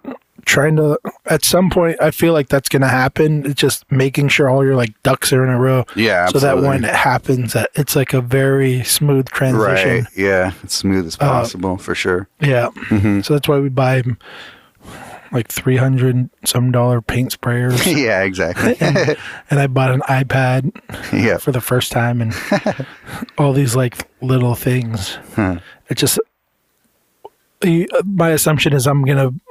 trying to, at some point, I feel like that's going to happen. It's just making sure all your like ducks are in a row. Yeah, absolutely. So that when it happens, that it's like a very smooth transition. Right. Yeah, as smooth as possible, for sure. Yeah. So that's why we buy like $300 some paint sprayers. Yeah, exactly. and I bought an iPad for the first time, and all these like little things. It just, my assumption is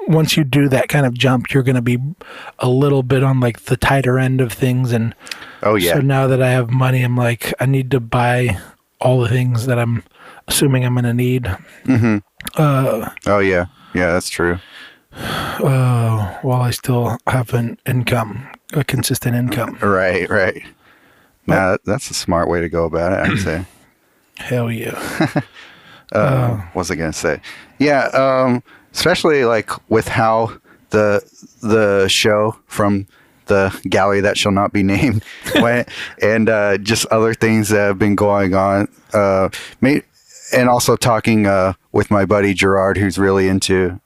once you do that kind of jump, you're going to be a little bit on like the tighter end of things. And oh yeah. So now that I have money, I'm like, I need to buy all the things that I'm assuming I'm going to need. Oh yeah. Yeah, that's true. While I still have a consistent income. Right. Nah, that's a smart way to go about it, I'd say. Hell yeah. What was I going to say? Yeah, especially like with how the show from the gallery that shall not be named went, and just other things that have been going on. And also talking with my buddy Gerard, who's really into,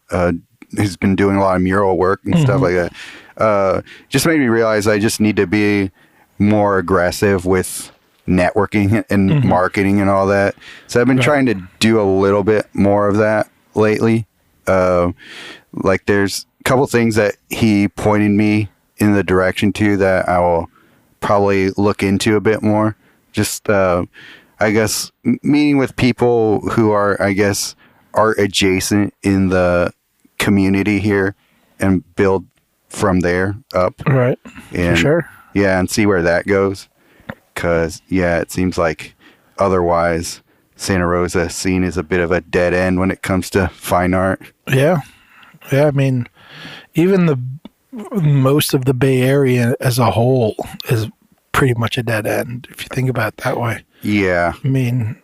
who's been doing a lot of mural work and stuff like that. Just made me realize I just need to be more aggressive with networking and marketing and all that. So I've been trying to do a little bit more of that lately. Like there's a couple things that he pointed me in the direction to that I will probably look into a bit more. Just, I guess, meeting with people who are, I guess, art adjacent in the community here and build from there up. Right. And, for sure. Yeah, and see where that goes. Because, yeah, it seems like otherwise Santa Rosa scene is a bit of a dead end when it comes to fine art. Yeah. Yeah, I mean, even most of the Bay Area as a whole is pretty much a dead end, if you think about it that way. Yeah. I mean,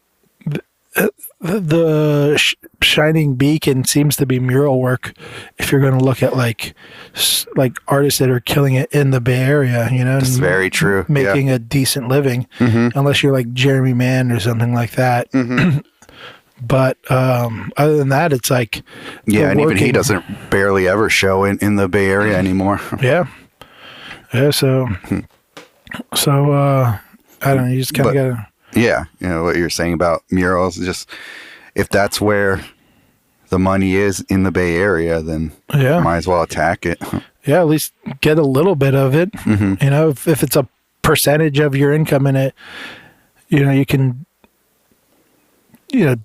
the shining beacon seems to be mural work. If you're going to look at like artists that are killing it in the Bay Area, That's very true. making a decent living, unless you're like Jeremy Mann or something like that. But other than that, it's like and even he doesn't barely ever show in the Bay Area anymore. Yeah. So I don't know. You just kind of gotta. Yeah, what you're saying about murals, just if that's where the money is in the Bay Area, then might as well attack it. Yeah, at least get a little bit of it. If it's a percentage of your income in it, you can,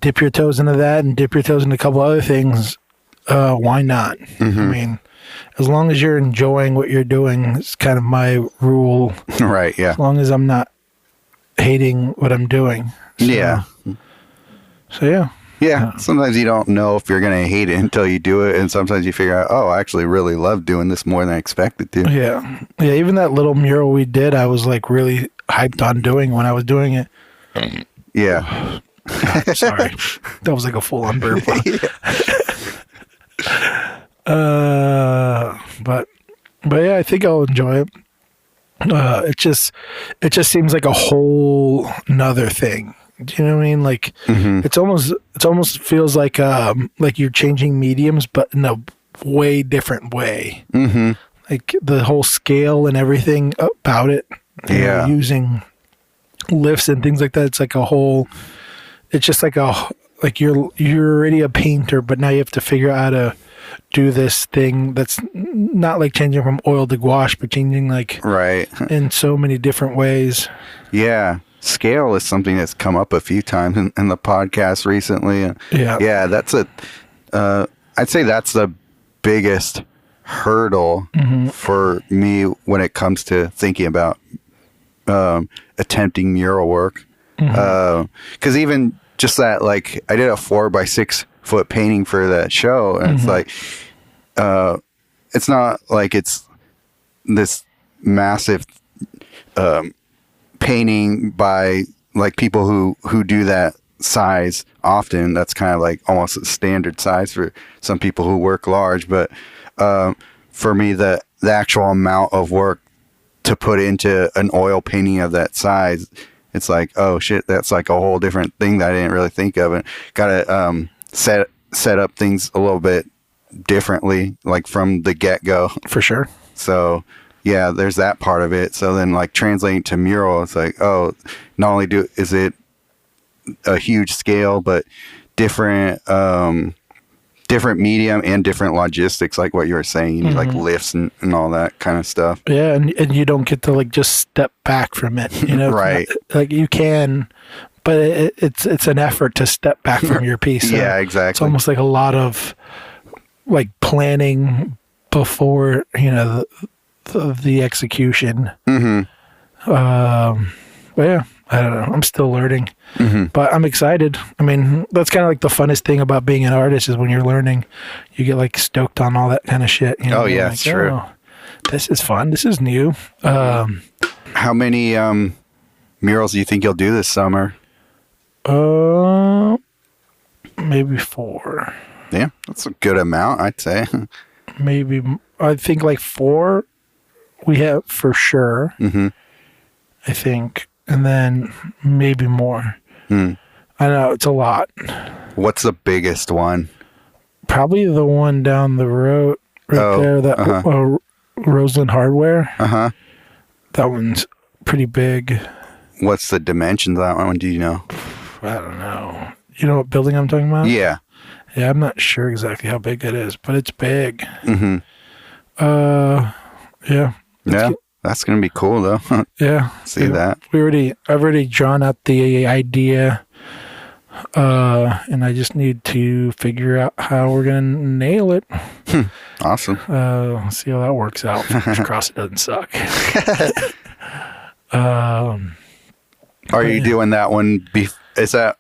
dip your toes into that and dip your toes into a couple other things. Why not? I mean, as long as you're enjoying what you're doing, it's kind of my rule. Right, yeah. As long as I'm not hating what I'm doing. So, yeah. So, yeah. Yeah, sometimes you don't know if you're going to hate it until you do it, and sometimes you figure out, I actually really love doing this more than I expected to. Yeah. Yeah, even that little mural we did, I was like really hyped on doing when I was doing it. Yeah. Sorry. That was like a full-on burp. But yeah, I think I'll enjoy it. It just seems like a whole nother thing. Do you know what I mean? Like it almost feels like you're changing mediums, but in a way different way. Like the whole scale and everything about it. Using lifts and things like that. It's like a whole. It's just like you're already a painter, but now you have to figure out how to do this thing that's not like changing from oil to gouache, but changing like in so many different ways. Yeah. Scale is something that's come up a few times in the podcast recently. Yeah, that's I'd say that's the biggest hurdle for me when it comes to thinking about attempting mural work. Because even just that, like, I did a 4x6 foot painting for that show, and it's like, it's not like it's this massive painting by like people who do that size often. That's kind of like almost a standard size for some people who work large, but for me the actual amount of work to put into an oil painting of that size, it's like, oh shit, that's like a whole different thing that I didn't really think of, and gotta set up things a little bit differently, like from the get-go. For sure. So yeah, there's that part of it. So then, like, translating to mural, it's like, oh, not only is it a huge scale, but different medium and different logistics, like what you were saying. You need like lifts and all that kind of stuff. Yeah, and you don't get to like just step back from it, right? Like you can, but it's an effort to step back from your piece. So yeah, exactly. It's almost like a lot of like planning before the execution. But yeah, I don't know. I'm still learning, but I'm excited. I mean, that's kind of like the funnest thing about being an artist is when you're learning, you get like stoked on all that kind of shit. Oh yeah, like, it's true. Oh, this is fun. This is new. How many murals do you think you'll do this summer? Maybe 4. Yeah, that's a good amount, I'd say. Maybe, I think like 4 we have for sure. I think. And then maybe more. I know, it's a lot. What's the biggest one? Probably the one down the road there, that Roseland Hardware. That one's pretty big. What's the dimensions of that one? Do you know? I don't know. You know what building I'm talking about? Yeah. Yeah, I'm not sure exactly how big it is, but it's big. Yeah. Yeah. That's going to be cool, though. Yeah. See that. I've already drawn out the idea, and I just need to figure out how we're going to nail it. Awesome. See how that works out. Fingers crossed it doesn't suck. Are you doing that one? Is that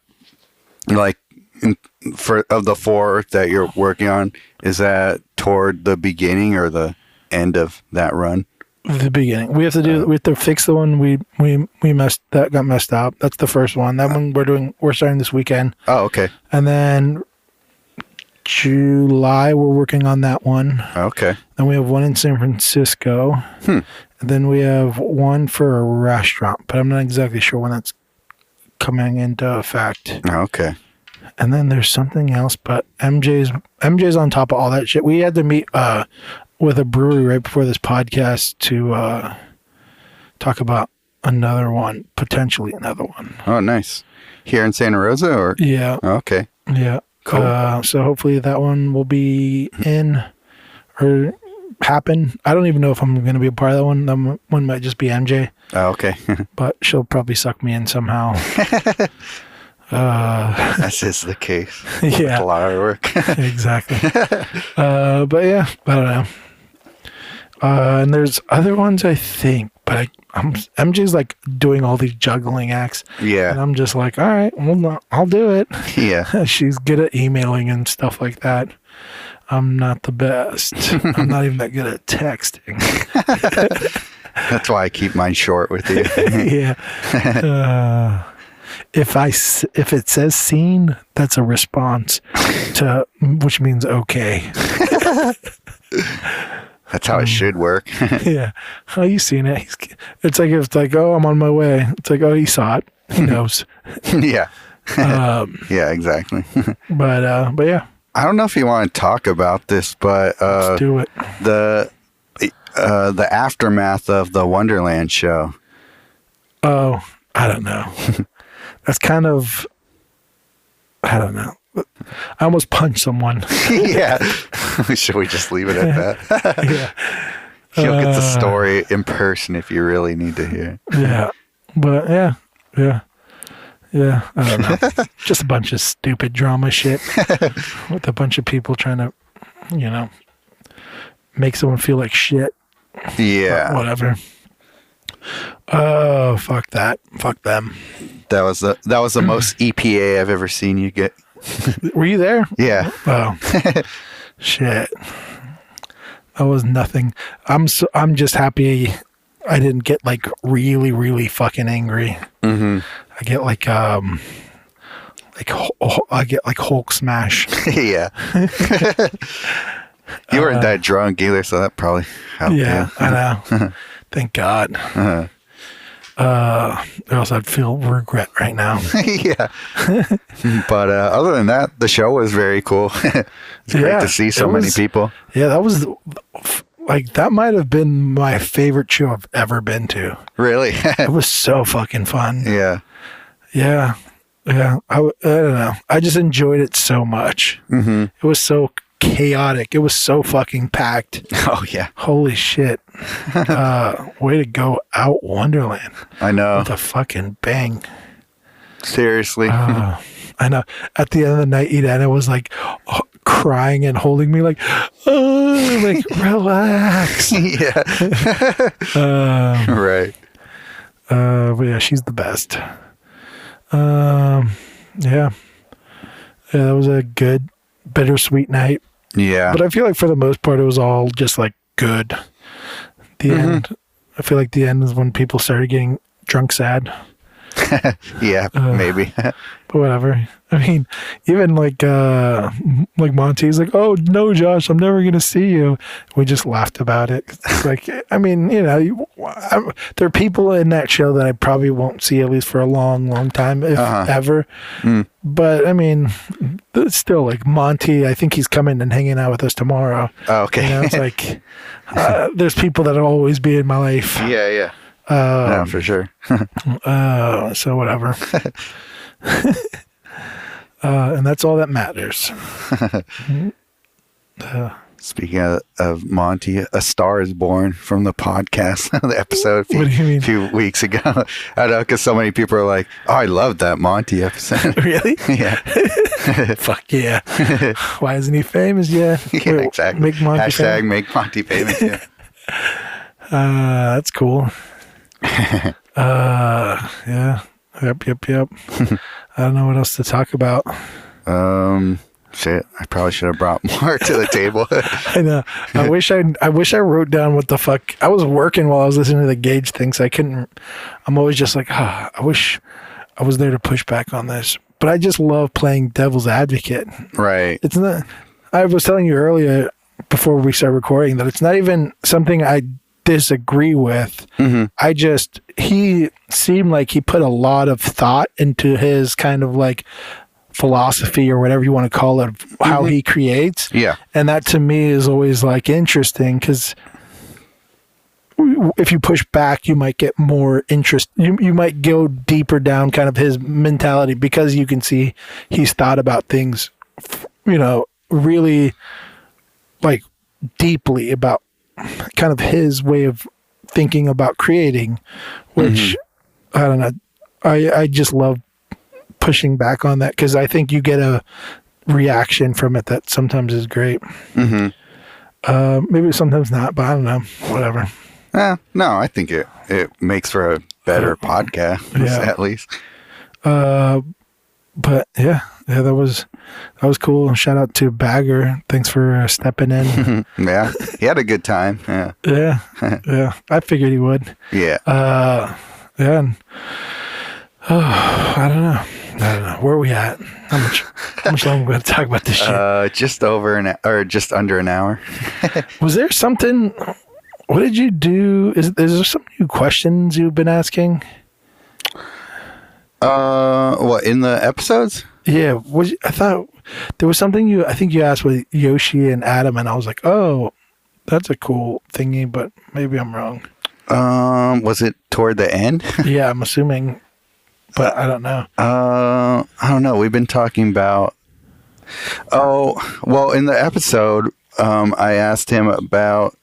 like of the 4 that you're working on? Is that toward the beginning or the end of that run? The beginning. We have to fix the one we got messed up. That's the first one. That one we're starting this weekend. Oh, okay. And then July we're working on that one. Okay. Then we have one in San Francisco. And then we have one for a restaurant, but I'm not exactly sure when that's coming into effect. Okay. And then there's something else, but MJ's on top of all that shit. We had to meet with a brewery right before this podcast to talk about potentially another one. Oh, nice. Here in Santa Rosa, or? Yeah. Okay. Yeah. Cool. So hopefully that one will be in or happen. I don't even know if I'm going to be a part of that one. That one might just be MJ. Oh, okay. But she'll probably suck me in somehow. That's just the case. Yeah. It's a lot of work. Exactly. But yeah, I don't know. And there's other ones, I think, but MJ's like doing all these juggling acts. Yeah. And I'm just like, all right, well, I'll do it. Yeah. She's good at emailing and stuff like that. I'm not the best. I'm not even that good at texting. That's why I keep mine short with you. Yeah. If it says seen, that's a response to, which means okay. That's how it should work. Yeah. Oh, you seen it? It's like, oh, I'm on my way. It's like, oh, he saw it. He knows. Yeah. Yeah, exactly. But yeah. I don't know if you want to talk about this, but Let's do it. The aftermath of the Wonderland show. Oh, I don't know. That's kind of, I don't know. I almost punched someone. Yeah. Should we just leave it at that? Yeah. You'll get the story in person if you really need to hear. Yeah. But yeah. I don't know. Just a bunch of stupid drama shit with a bunch of people trying to, make someone feel like shit. Yeah. Whatever. Oh, fuck that. Fuck them. That was the most EPA I've ever seen you get. Were you there? Yeah. Oh. Shit. That was nothing. I'm just happy I didn't get like really, really fucking angry. Mm-hmm. I get like Hulk smash. Yeah. You weren't that drunk either, so that probably helped. Yeah, I know. Thank God. Or else I'd feel regret right now. Yeah. But other than that, the show was very cool. It's great to see so many people. Yeah, that was that might have been my favorite show I've ever been to. Really? It was so fucking fun. Yeah. Yeah. Yeah. I don't know. I just enjoyed it so much. Mm-hmm. It was so chaotic. It was so fucking packed. Oh, yeah. Holy shit. Way to go out, Wonderland. I know. With a fucking bang. Seriously. I know. At the end of the night, Edana was like crying and holding me like, oh, like, relax. Yeah. Right. But yeah, she's the best. Yeah. Yeah, that was a good, bittersweet night. Yeah. But I feel like for the most part, it was all just like good. The end. I feel like the end is when people started getting drunk sad. Yeah, maybe. But whatever. I mean, even like Monty's like, oh no, Josh, I'm never gonna see you. We just laughed about it. It's like, I mean, there are people in that show that I probably won't see at least for a long, long time, if ever. But I mean, it's still like Monty. I think he's coming and hanging out with us tomorrow. Oh, okay. It's like there's people that'll always be in my life. Yeah, yeah. No, for sure. So whatever. And that's all that matters. Speaking of Monty, A Star is Born from the podcast, the episode a few weeks ago. I know, because so many people are like, oh, I love that Monty episode. Really? Yeah. Fuck yeah. Why isn't he famous yet? Yeah, exactly. Make Monty Hashtag famous. make Monty famous. Yeah. That's cool. Yeah. Yep. I don't know what else to talk about. Shit, I probably should have brought more to the table. I know. I wish I wrote down what the fuck. I was working while I was listening to the Gage thing, so I couldn't. I'm always just like, I wish I was there to push back on this. But I just love playing devil's advocate. Right. It's not. I was telling you earlier before we start recording that it's not even something I disagree with. He seemed like he put a lot of thought into his kind of like philosophy or whatever you want to call it, how he creates. Yeah. And that to me is always like interesting because if you push back, you might get more interest. You might go deeper down kind of his mentality because you can see he's thought about things, really like deeply about kind of his way of thinking about creating, which I don't know. I just love pushing back on that because I think you get a reaction from it that sometimes is great. Maybe sometimes not, but I don't know. Whatever. No, I think it makes for a better podcast, at least. But yeah, that was cool. Shout out to Bagger. Thanks for stepping in. Yeah, he had a good time. Yeah. Yeah. I figured he would. Yeah. Yeah. I don't know. Where are we at? How much longer are we going to talk about this shit? Just just under an hour. Was there something? What did you do? Is there some new questions you've been asking? What, in the episodes? Yeah. I thought there was something I think you asked with Yoshi and Adam, and I was like, oh, that's a cool thingy, but maybe I'm wrong. Was it toward the end? Yeah, I'm assuming, but I don't know. I don't know. We've been talking about. Oh, well, in the episode, I asked him about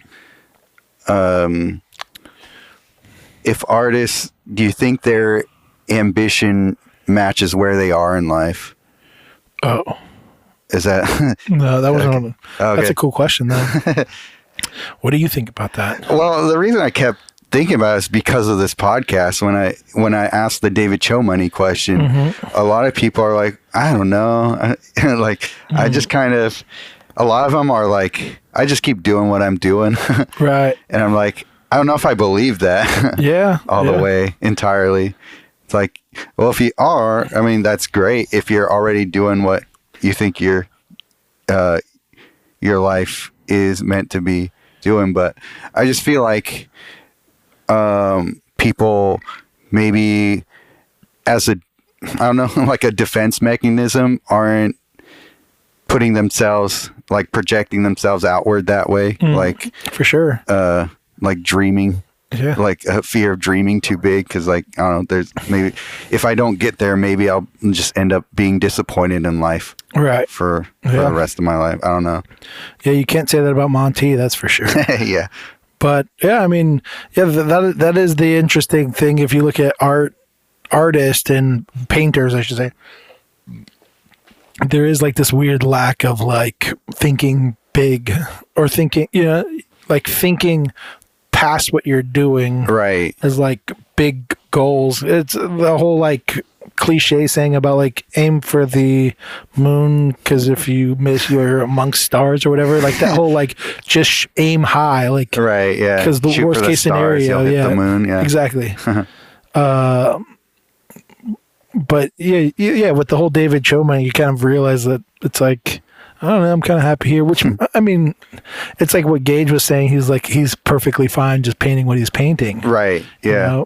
if artists, do you think their ambition matches where they are in life? Oh, is that no? That wasn't. Okay. That's a cool question, though. What do you think about that? Well, the reason I kept thinking about it is because of this podcast. When I asked the David Choe Money question, a lot of people are like, I don't know, I just kind of. A lot of them are like, I just keep doing what I'm doing, right? And I'm like, I don't know if I believe that, the way entirely. It's like, well, if you are, I mean, that's great. If you're already doing what you think your life is meant to be doing, but I just feel like people maybe as a, I don't know, like a defense mechanism aren't putting themselves, like projecting themselves outward that way, like for sure, like dreaming. Yeah. Like a fear of dreaming too big because, like, I don't know, there's maybe if I don't get there, maybe I'll just end up being disappointed in life. Right. For the rest of my life. I don't know. Yeah, you can't say that about Monty, that's for sure. Yeah. But, yeah, I mean, yeah, that is the interesting thing if you look at artists and painters, I should say. There is, like, this weird lack of, like, thinking big or thinking, like thinking past what you're doing, right? As like big goals. It's the whole like cliche saying about like aim for the moon because if you miss, you're amongst stars or whatever. Like that whole like just aim high, like right, yeah. Because the worst case scenario, hit the moon, yeah, exactly. But yeah, with the whole David Choe Money, you kind of realize that it's like, I don't know, I'm kind of happy here, which, I mean, it's like what Gage was saying. He's like, he's perfectly fine just painting what he's painting. Right. Yeah.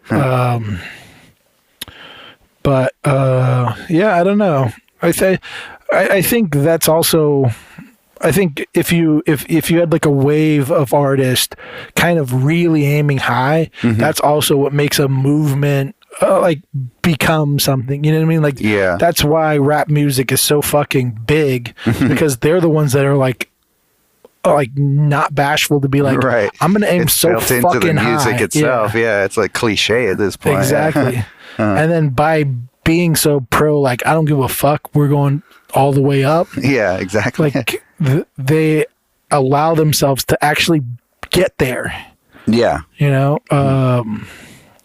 But, yeah, I don't know. I think that's also, I think if you had like a wave of artists kind of really aiming high, that's also what makes a movement like become something, you know what I mean? Like, yeah, that's why rap music is so fucking big because they're the ones that are like not bashful to be like, right, I'm gonna aim so built fucking into the music high. Itself. Yeah, it's like cliche at this point. Exactly. And then by being so pro, like, I don't give a fuck, we're going all the way up. Yeah, exactly. Like they allow themselves to actually get there. Yeah.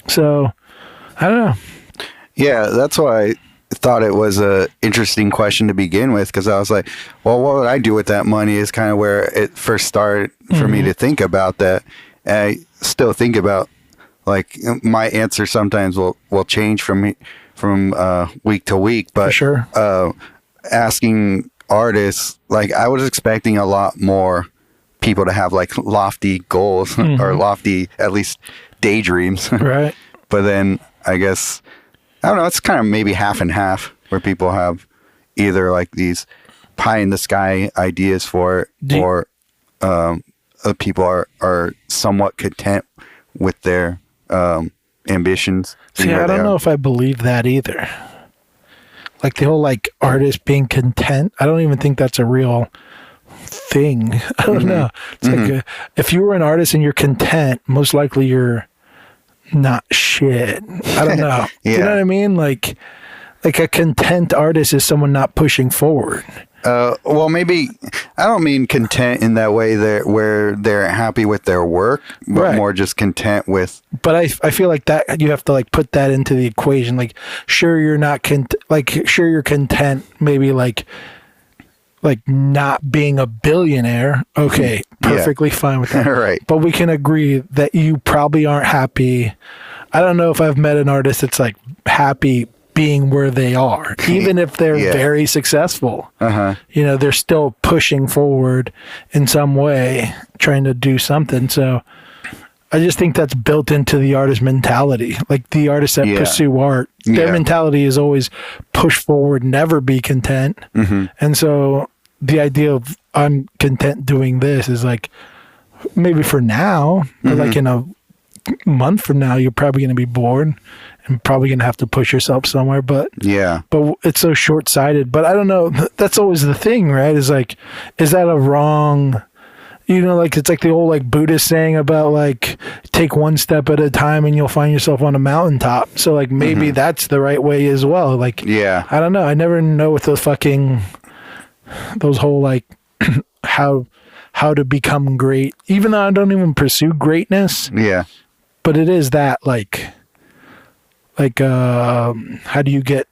So I don't know. Yeah, that's why thought it was a interesting question to begin with, because I was like, well, what would I do with that money is kind of where it first started for me to think about that. And I still think about, like, my answer sometimes will change from week to week, but For sure. Asking artists, like, I was expecting a lot more people to have like lofty goals or lofty, at least, daydreams. Right. But then I guess, I don't know, it's kind of maybe half and half, where people have either like these pie in the sky ideas for it, or people are somewhat content with their ambitions. See, I don't know if I believe that either. Like the whole like artist being content, I don't even think that's a real thing. I don't know. It's like if you were an artist and you're content, most likely you're not shit. I don't know. Yeah. You know what I mean? Like a content artist is someone not pushing forward. Well, maybe I don't mean content in that way where they're happy with their work, but more just content with. But I feel like that you have to like put that into the equation. Like, sure, you're not sure you're content. Maybe like not being a billionaire. Okay, perfectly fine with that. Right. But we can agree that you probably aren't happy. I don't know if I've met an artist that's like happy being where they are, even if they're very successful. You know, they're still pushing forward in some way, trying to do something. So I just think that's built into the artist mentality. Like the artists that pursue art, their mentality is always push forward, never be content. And so the idea of I'm content doing this is like, maybe for now, but like in a month from now, you're probably going to be bored and probably going to have to push yourself somewhere. But it's so short-sighted. But I don't know. That's always the thing, right? Is like, is that a wrong, you know, like it's like the old like Buddhist saying about like take one step at a time and you'll find yourself on a mountaintop. So like maybe that's the right way as well. Like, I don't know. I never know what those whole like how to become great, even though I don't even pursue greatness. But it is that like how do you get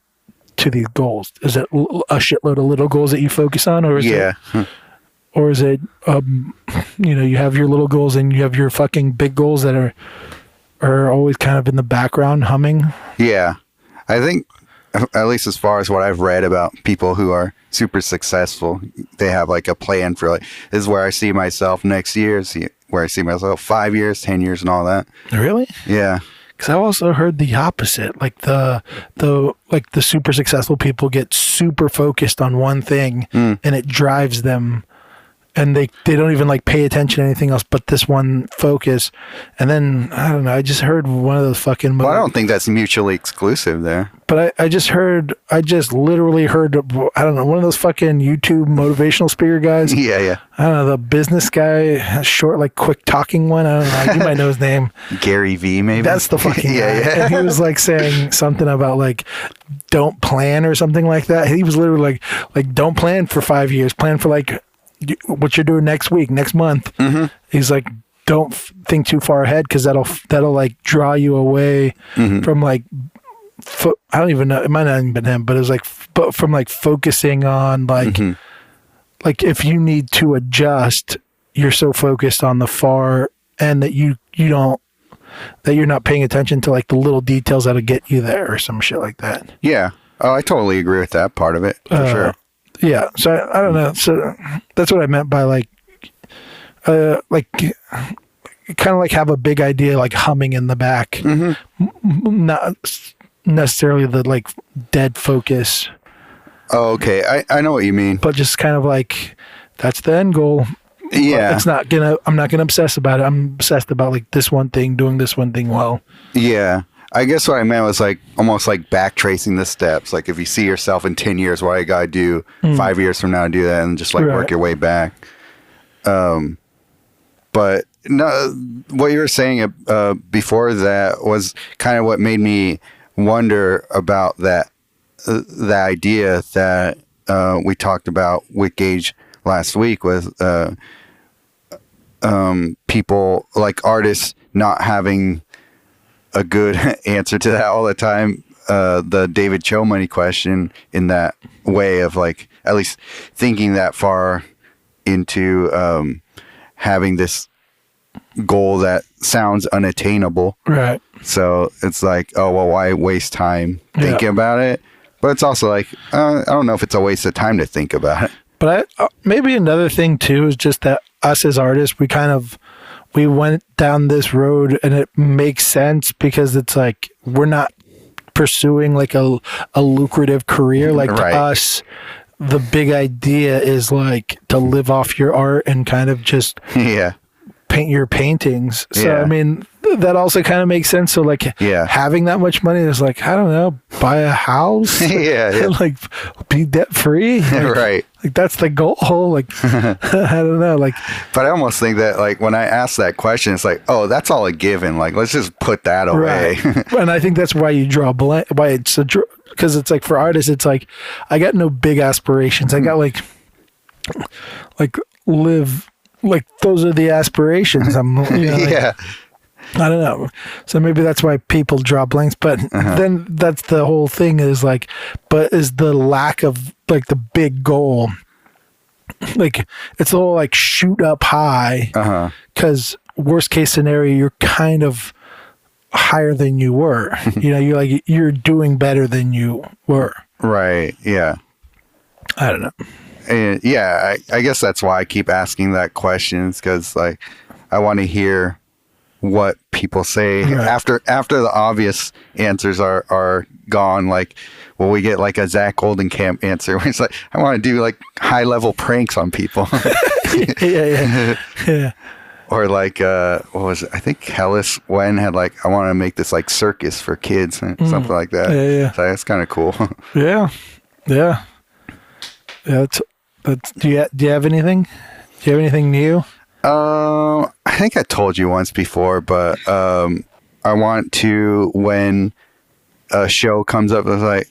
to these goals? Is it a shitload of little goals that you focus on, or is it or is it you know, you have your little goals and you have your fucking big goals that are always kind of in the background humming? I think, at least as far as what I've read about people who are super successful, they have like a plan for like, this is where I see myself next year, where I see myself 5 years, 10 years, and all that. Really? Yeah. Because I also heard the opposite. Like the super successful people get super focused on one thing, and it drives them, and they don't even like pay attention to anything else but this one focus. And then I don't know. I just heard one of those fucking. Well, I don't think that's mutually exclusive there. But I just literally heard, I don't know, one of those fucking YouTube motivational speaker guys. I don't know, the business guy, short, like quick talking one. I don't know. You might know his name. Gary V, maybe? That's the fucking guy. And he was like saying something about like, don't plan or something like that. He was literally like don't plan for 5 years. Plan for like what you're doing next week, next month. He's like, don't think too far ahead, because that'll like draw you away from like, I don't even know. It might not have been him, but it was like, but from like focusing on like, like if you need to adjust, you're so focused on the far end that you're not paying attention to like the little details that'll get you there or some shit like that. Yeah. Oh, I totally agree with that part of it for sure. Yeah. So I don't know. So that's what I meant by like kind of like have a big idea, like humming in the back, not necessarily the like dead focus. Oh, okay. I know what you mean. But just kind of like, that's the end goal. Yeah. I'm not gonna obsess about it. I'm obsessed about like this one thing, doing this one thing well. Yeah. I guess what I meant was like almost like backtracing the steps. Like if you see yourself in 10 years, what you gotta do 5 years from now to do that, and just like work your way back. But no, what you were saying before that was kind of what made me wonder about that the idea that we talked about with Gage last week with people like artists not having a good answer to that all the time. the David Choe Money question in that way of like at least thinking that far into having this goal that sounds unattainable. Right. So it's like, oh, well, why waste time thinking about it? But it's also like, I don't know if it's a waste of time to think about it. But maybe another thing too is just that us as artists, we went down this road, and it makes sense because it's like we're not pursuing like a lucrative career. Like to us, the big idea is like to live off your art and kind of just paint your paintings. So I mean, that also kind of makes sense. So like having that much money is like, I don't know, buy a house, and like be debt free, like, right? Like that's the goal. Like I don't know, like. But I almost think that like when I ask that question, it's like, oh, that's all a given. Like let's just put that away. Right. And I think that's why you draw blank. Why it's because it's like for artists, it's like I got no big aspirations. I got like live. Like those are the aspirations. I'm, like, I don't know. So maybe that's why people draw blanks. But then that's the whole thing is like, but is the lack of like the big goal. Like it's the whole like shoot up high. Because worst case scenario, you're kind of higher than you were. You're doing better than you were. Right. Yeah. I don't know. And I guess that's why I keep asking that question, because like I want to hear what people say after the obvious answers are gone. Like, will we get like a Zach Goldenkamp answer where it's like, I want to do like high level pranks on people. Yeah. Or like, what was it? I think Hellas Wen had like, I want to make this like circus for kids and something like that. Yeah. So that's kind of cool. Yeah. Do you have anything? Do you have anything new? I think I told you once before, but I want to, when a show comes up,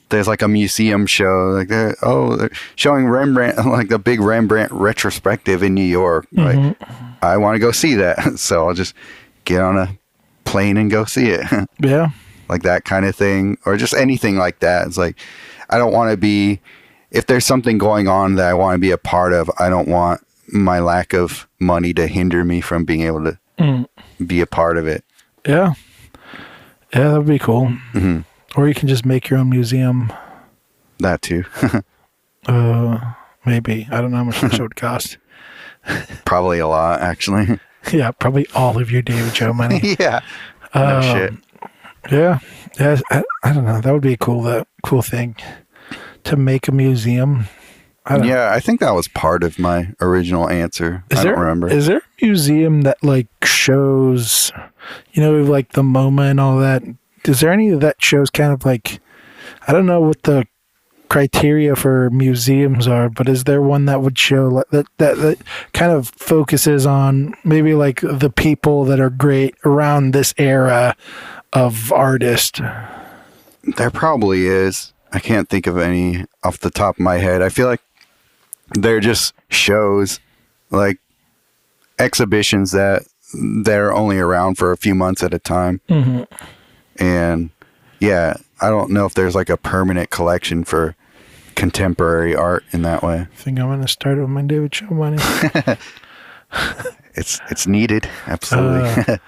there's like a museum show, like they're showing Rembrandt, like the big Rembrandt retrospective in New York. Like I want to go see that, so I'll just get on a plane and go see it. Yeah, like that kind of thing, or just anything like that. It's like I don't want to be. If there's something going on that I want to be a part of, I don't want my lack of money to hinder me from being able to be a part of it. Yeah. Yeah, that would be cool. Or you can just make your own museum. That too. Maybe. I don't know how much that would cost. Probably a lot, actually. Yeah, probably all of your David Choe money. Yeah. No shit. Yeah. I don't know. That would be a cool thing. To make a museum. I think that was part of my original answer. I don't remember. Is there a museum that like shows, like the MoMA and all that? Is there any that shows kind of like, I don't know what the criteria for museums are, but is there one that would show that kind of focuses on maybe like the people that are great around this era of artist? There probably is. I can't think of any off the top of my head. I feel like they're just shows, like exhibitions that they're only around for a few months at a time. And I don't know if there's like a permanent collection for contemporary art in that way. I think I'm going to start with my David Choe money. It's needed. Absolutely.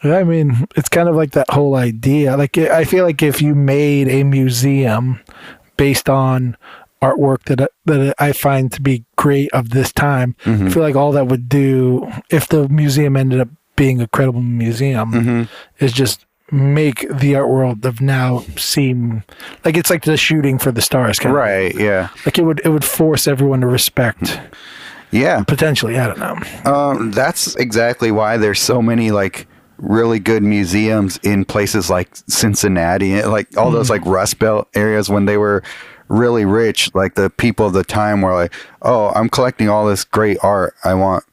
I mean, it's kind of like that whole idea. Like, I feel like if you made a museum based on artwork that I find to be great of this time, I feel like all that would do, if the museum ended up being a credible museum, is just make the art world of now seem like it's like the shooting for the stars kind of. Right, yeah. Like it would force everyone to respect. Yeah. Potentially, I don't know. That's exactly why there's so many like really good museums in places like Cincinnati, like all those like Rust Belt areas when they were really rich. Like the people of the time were like, oh, I'm collecting all this great art. I want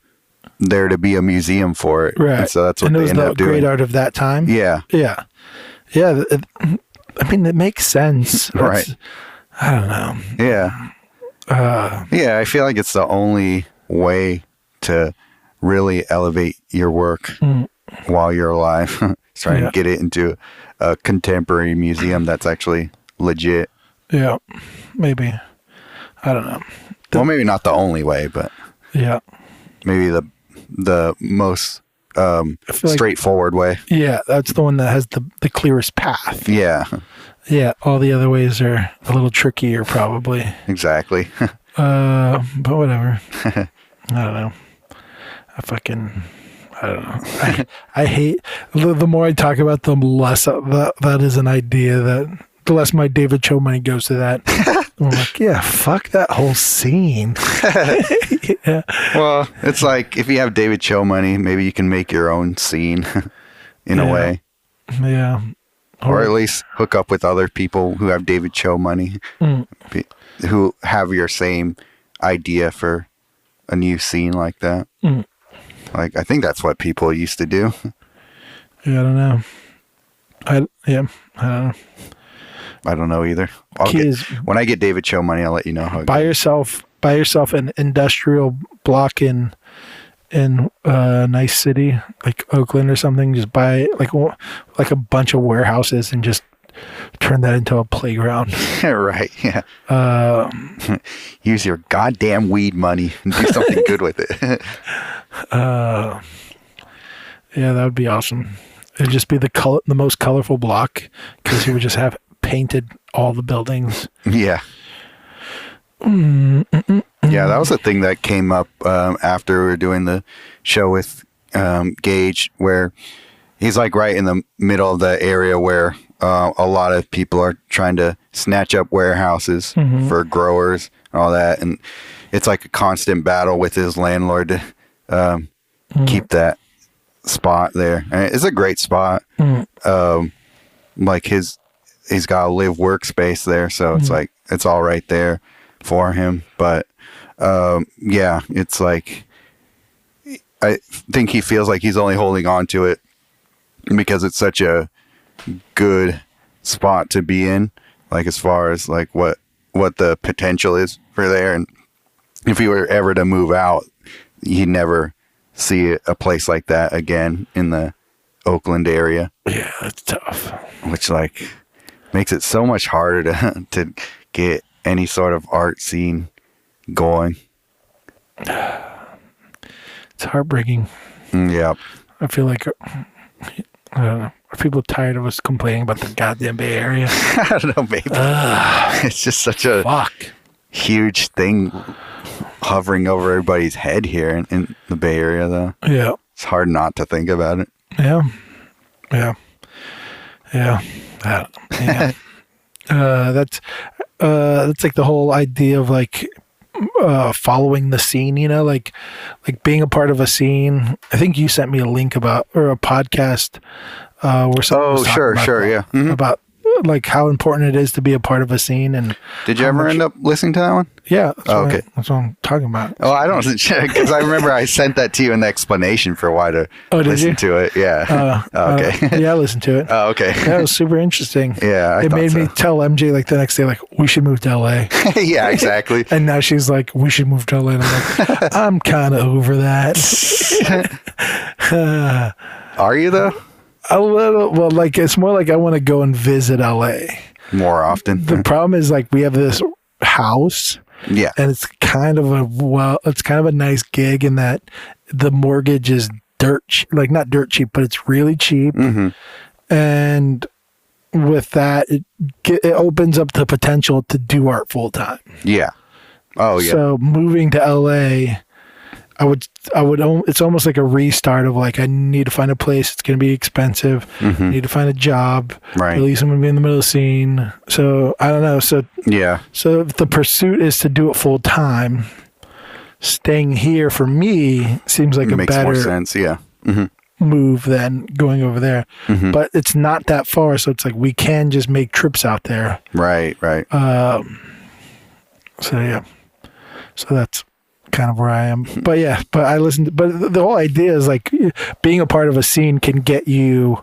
there to be a museum for it. Right. And so that's what they ended up doing. Great art of that time. Yeah. Yeah. Yeah. I mean, it makes sense. Right. I don't know. Yeah. I feel like it's the only way to really elevate your work while you're alive. trying to get it into a contemporary museum that's actually legit. Yeah, maybe. I don't know. Well, maybe not the only way, but yeah, maybe the most straightforward way. Yeah, that's the one that has the clearest path. Yeah. Yeah, all the other ways are a little trickier, probably. Exactly. But whatever. I don't know. I don't know. I hate, the more I talk about them, the less that is an idea that, the less my David Choe money goes to that. I'm like, yeah, fuck that whole scene. Yeah. Well, it's like, if you have David Choe money, maybe you can make your own scene in a way. Yeah. Or at least hook up with other people who have David Choe money, who have your same idea for a new scene like that. Like, I think that's what people used to do. Yeah, I don't know. I don't know. I don't know either. When I get David Choe money, I'll let you know how. Buy yourself an industrial block in a nice city like Oakland or something. Just buy like a bunch of warehouses and just turn that into a playground. Right. Yeah. Use your goddamn weed money and do something good with it. Yeah, that would be awesome. It'd just be the most colorful block because you would just have painted all the buildings. Yeah. Yeah, that was a thing that came up after we were doing the show with Gage, where he's like right in the middle of the area where a lot of people are trying to snatch up warehouses for growers and all that. And it's like a constant battle with his landlord to keep that spot there. And it's a great spot. Like he's got a live workspace there. So it's like, it's all right there for him. But yeah, it's like, I think he feels like he's only holding on to it because it's such a good spot to be in, like as far as like what the potential is for there. And if he were ever to move out, he'd never see a place like that again in the Oakland area. Yeah, that's tough. Which like makes it so much harder to get any sort of art scene going. It's heartbreaking. Yeah. I feel like, I don't know, are people tired of us complaining about the goddamn Bay Area? I don't know, maybe. It's just such a huge thing hovering over everybody's head here in the Bay Area, though. Yeah. It's hard not to think about it. Yeah. Yeah. Yeah. Yeah. That's like the whole idea of like following the scene, you know, like being a part of a scene. I think you sent me a link about, or a podcast where someone was talking about sure, yeah. About like how important it is to be a part of a scene. And did you ever end up listening to that one? Yeah. Okay. That's what I'm talking about. Oh, I don't, because I remember I sent that to you in the explanation for why to listen to it. Yeah. Okay. Yeah, I listened to it. Oh, okay. That was super interesting. Yeah. It made me tell MJ like the next day, like, we should move to LA. Yeah, exactly. And now she's like, we should move to LA. And I'm like, I'm kind of over that. Are you though? A little. Well, like, it's more like I want to go and visit LA more often. The problem is like we have this house. Yeah. And it's kind of a nice gig in that the mortgage is not dirt cheap, but it's really cheap. Mm-hmm. And with that, it opens up the potential to do art full time. Yeah. Oh yeah. So moving to LA, it's almost like a restart of like, I need to find a place. It's going to be expensive. Mm-hmm. I need to find a job. Right. At least I'm going to be in the middle of the scene. So I don't know. So yeah. So if the pursuit is to do it full time, staying here for me seems like makes more sense. Yeah. Mm-hmm. move than going over there. Mm-hmm. But it's not that far. So it's like, we can just make trips out there. Right. Right. So yeah. So that's kind of where I am. But yeah, but the whole idea is like being a part of a scene can get you,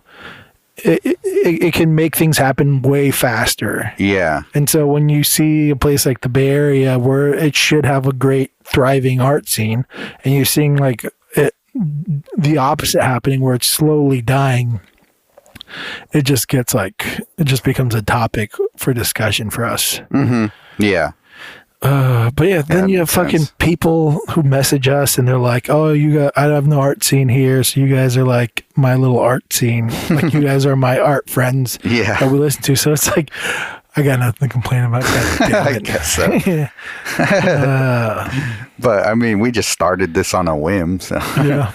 it can make things happen way faster. Yeah. And so when you see a place like the Bay Area where it should have a great thriving art scene, and you're seeing like the opposite happening where it's slowly dying, it just gets like, it just becomes a topic for discussion for us. Mm-hmm. Yeah. But yeah, then you have fucking people who message us and they're like, "Oh, I have no art scene here, so you guys are like my little art scene. Like you guys are my art friends that we listen to." So it's like, I got nothing to complain about that. I guess so. But I mean, we just started this on a whim, so yeah.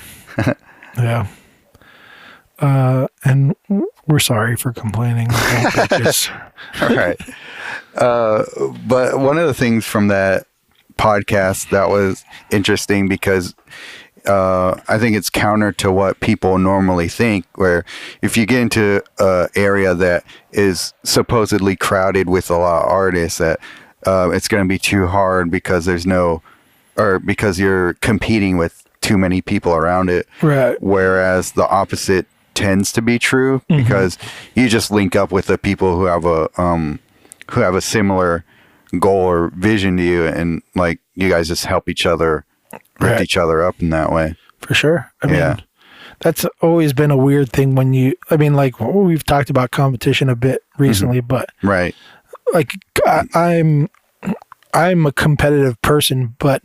And we're sorry for complaining. All right. But one of the things from that podcast that was interesting because I think it's counter to what people normally think, where if you get into an area that is supposedly crowded with a lot of artists, that it's going to be too hard because because you're competing with too many people around it. Right. Whereas the opposite tends to be true because you just link up with the people who have a similar goal or vision to you, and like you guys just help each other, lift each other up in that way. For sure. I mean, that's always been a weird thing when like we've talked about competition a bit recently, but like I'm a competitive person, but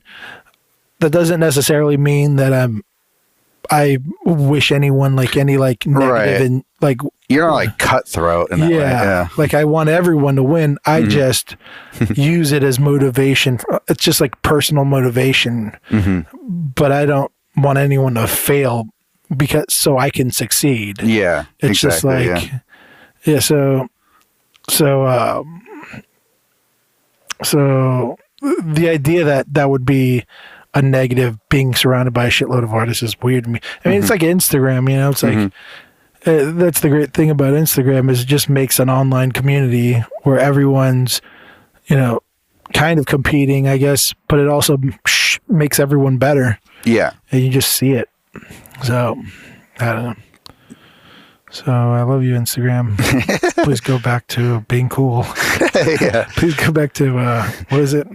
that doesn't necessarily mean that I wish anyone like any like negative and like you're not like cutthroat in that way. Yeah. Like I want everyone to win. I just use it as motivation. It's just like personal motivation, but I don't want anyone to fail so I can succeed. Yeah. It's just like, so the idea that would be a negative, being surrounded by a shitload of artists, is weird to me. I mean, it's like Instagram, you know, it's like, that's the great thing about Instagram, is it just makes an online community where everyone's, you know, kind of competing, I guess, but it also makes everyone better. Yeah. And you just see it. So, I don't know. So, I love you, Instagram. Please go back to being cool. Please go back to, what is it?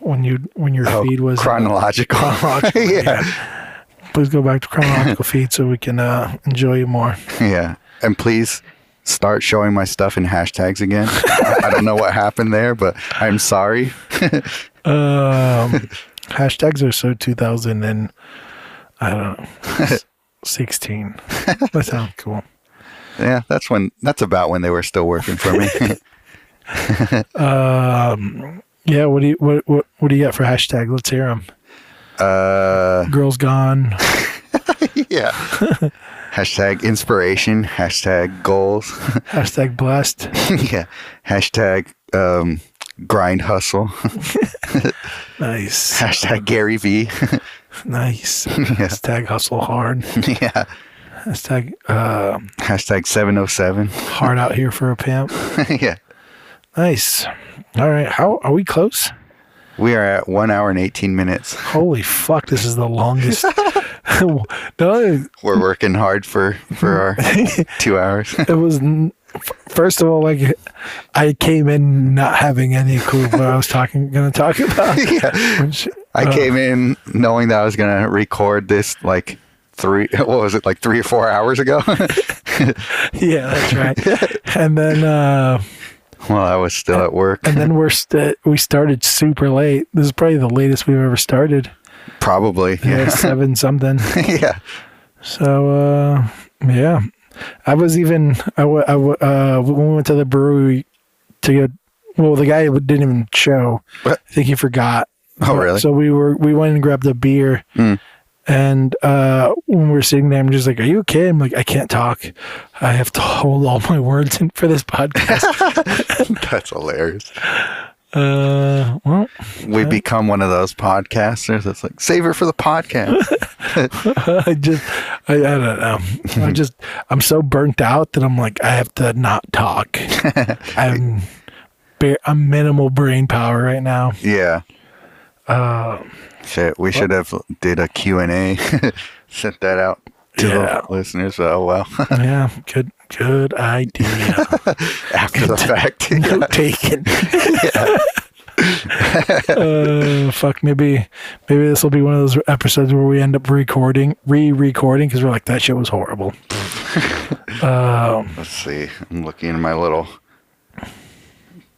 When your feed was chronological. Please go back to chronological feed so we can enjoy you more. Yeah. And please start showing my stuff in hashtags again. I don't know what happened there, but I'm sorry. Hashtags are so 2000 and I don't know, 16. That sounds cool. Yeah, that's about when they were still working for me. Yeah, what do you got for hashtag? Let's hear them. Girls Gone. Yeah. Hashtag inspiration. Hashtag goals. Hashtag blessed. Yeah. Hashtag grind hustle. Nice. Hashtag Gary V. Nice. Hashtag hustle hard. Yeah. Hashtag 707. Hard out here for a pimp. Yeah. Nice. All right. How are we close? We are at 1 hour and 18 minutes. Holy fuck. This is the longest. We're working hard for our 2 hours. It was, first of all, like I came in not having any clue what I was going to talk about. Yeah. I came in knowing that I was going to record this like 3 or 4 hours ago. Yeah, that's right. And then, well, I was still at work. And then we started super late. This is probably the latest we've ever started. Probably. Yeah. 7 something. Yeah. So, yeah. I was even, when we went to the brewery to get, well, the guy didn't even show. What? I think he forgot. Oh, really? So we went and grabbed a beer. And when we were sitting there, I'm just like, "Are you okay?" I'm like, "I can't talk. I have to hold all my words in for this podcast." That's hilarious. Well, we've become one of those podcasters that's like, save it for the podcast. I don't know. I'm so burnt out that I'm like, I have to not talk. I'm minimal brain power right now. Yeah. Shit, we should have did a Q&A. Sent that out to the listeners. Oh, well. Yeah, good idea. After the fact. Note taken. Fuck, maybe this will be one of those episodes where we end up re-recording because we're like, that shit was horrible. Let's see. I'm looking in my little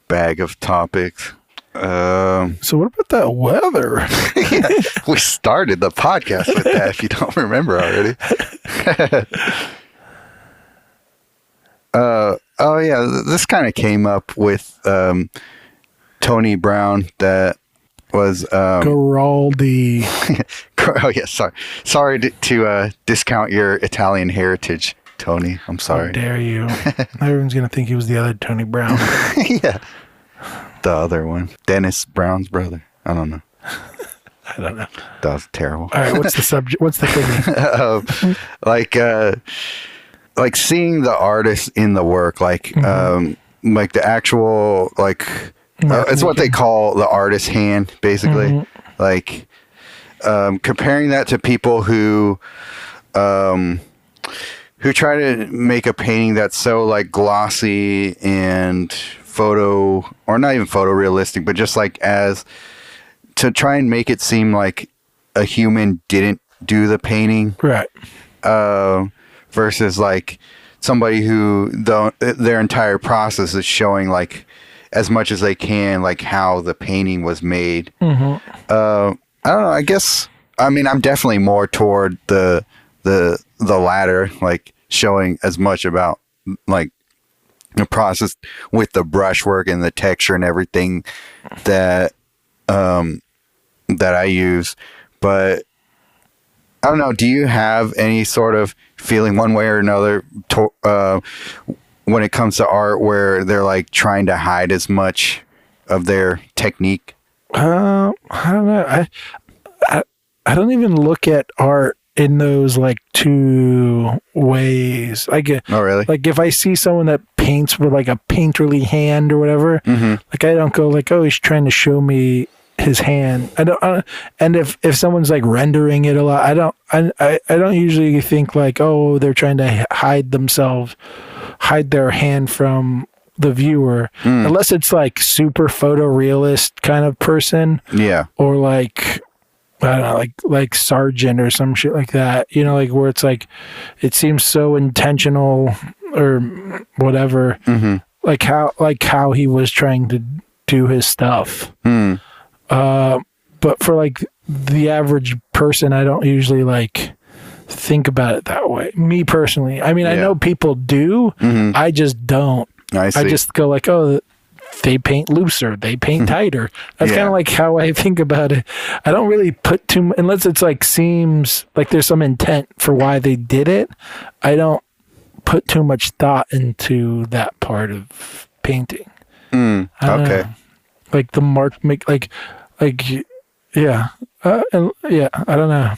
bag of topics. So what about that weather? Yeah, we started the podcast with that, if you don't remember already. Oh yeah, this kind of came up with Tony Brown. That was Giraldi. Oh yeah, sorry to discount your Italian heritage, Tony. I'm sorry. How dare you? Everyone's gonna think he was the other Tony Brown. Yeah, the other one, Dennis Brown's brother. I don't know. I don't know. That was terrible. All right, what's the subject? What's the thing? Like seeing the artist in the work, like the actual it's what they call the artist hand, basically. Like comparing that to people who try to make a painting that's so like glossy and or not even photorealistic, but just like as to try and make it seem like a human didn't do the painting, right? Versus like somebody who their entire process is showing like as much as they can, like how the painting was made. I don't know. I guess, I mean, I'm definitely more toward the latter, like showing as much about like the process with the brushwork and the texture and everything that I use. But I don't know. Do you have any sort of feeling one way or another when it comes to art where they're like trying to hide as much of their technique? I don't know. I don't even look at art in those like two ways. Oh, really? Like if I see someone that paints with like a painterly hand or whatever, like I don't go like, oh, he's trying to show me his hand. And if someone's like rendering it a lot, I don't usually think like, oh, they're trying to hide their hand from the viewer, unless it's like super photorealist kind of person, or like I don't know, like Sargent or some shit like that, you know, like where it's like it seems so intentional or whatever, like how he was trying to do his stuff. But for like the average person, I don't usually like think about it that way. Me personally, I mean, I know people do. I just don't. I just go like, oh, they paint looser, they paint tighter. That's kind of like how I think about it. I don't really put too much, unless it's like seems like there's some intent for why they did it. I don't put too much thought into that part of painting. Okay. Know. Like the mark make like yeah. I don't know.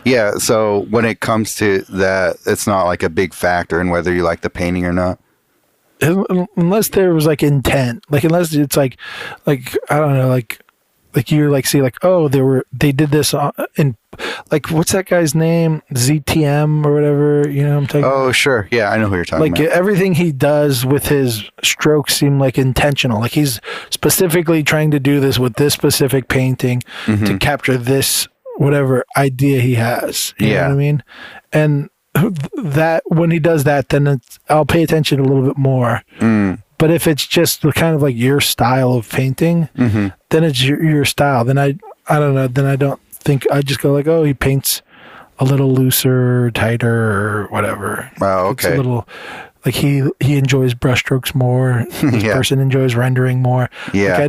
Yeah, so when it comes to that, it's not like a big factor in whether you like the painting or not. Unless there was like intent, like unless it's like I don't know, like you like see like, oh, they did this in like, what's that guy's name, ZTM or whatever, you know what I'm talking about? Oh sure, yeah, I know who you're talking about. Like everything he does with his strokes seem like intentional, like he's specifically trying to do this with this specific painting to capture this whatever idea he has, you know what I mean? And that when he does that, then I'll pay attention a little bit more. But if it's just kind of like your style of painting, then it's your style. Then I don't know. Then I don't think, I just go like, oh, he paints a little looser, tighter, or whatever. Oh, okay. It's a little like he enjoys brushstrokes more. This person enjoys rendering more. Yeah. Like I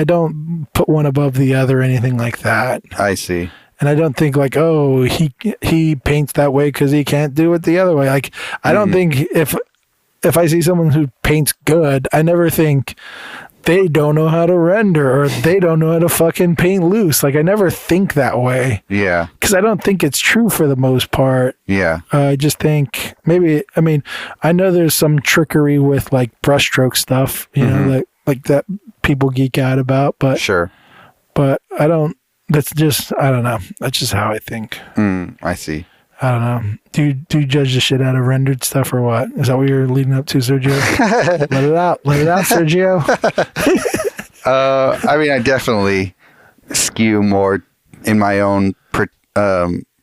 don't put one above the other or anything like that. I see. And I don't think like, oh, he paints that way because he can't do it the other way. Like I don't think if I see someone who paints good, I never think they don't know how to render or they don't know how to fucking paint loose. Like I never think that way. Yeah. Because I don't think it's true for the most part. Yeah. I just think maybe, I mean, I know there's some trickery with like brushstroke stuff, you know, like that people geek out about, but sure. But I don't, that's just, I don't know. That's just how I think. I see. I don't know. Do you judge the shit out of rendered stuff or what? Is that what you're leading up to, Sergio? Let it out, Sergio. I mean, I definitely skew more in my own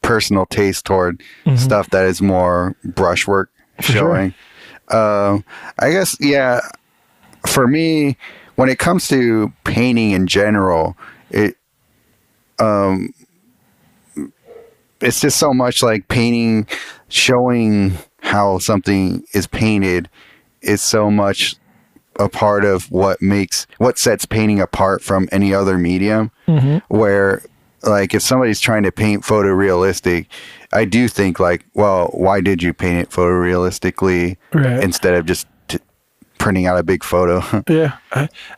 personal taste toward stuff that is more brushwork showing. I guess, yeah, for me, when it comes to painting in general, it's just so much like painting, showing how something is painted is so much a part of what sets painting apart from any other medium. Where, like, if somebody's trying to paint photorealistic, I do think, like, well, why did you paint it photorealistically instead of just printing out a big photo? Yeah.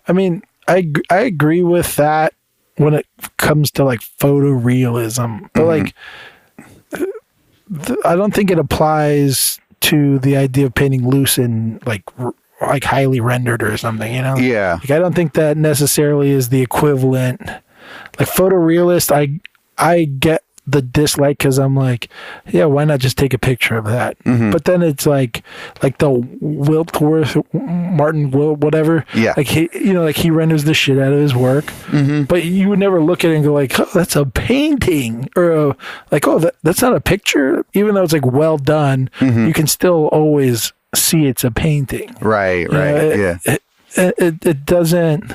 I mean, I agree with that when it comes to, like, photorealism. But, like, I don't think it applies to the idea of painting loose and, like highly rendered or something, you know? Yeah. Like, I don't think that necessarily is the equivalent. Like, photorealist, I get the dislike because I'm like, yeah, why not just take a picture of that? But then it's like the Martin Wilt, whatever. Yeah. Like, he renders the shit out of his work. But you would never look at it and go like, oh, that's a painting, or that's not a picture. Even though it's like well done, you can still always see it's a painting. Right. It doesn't.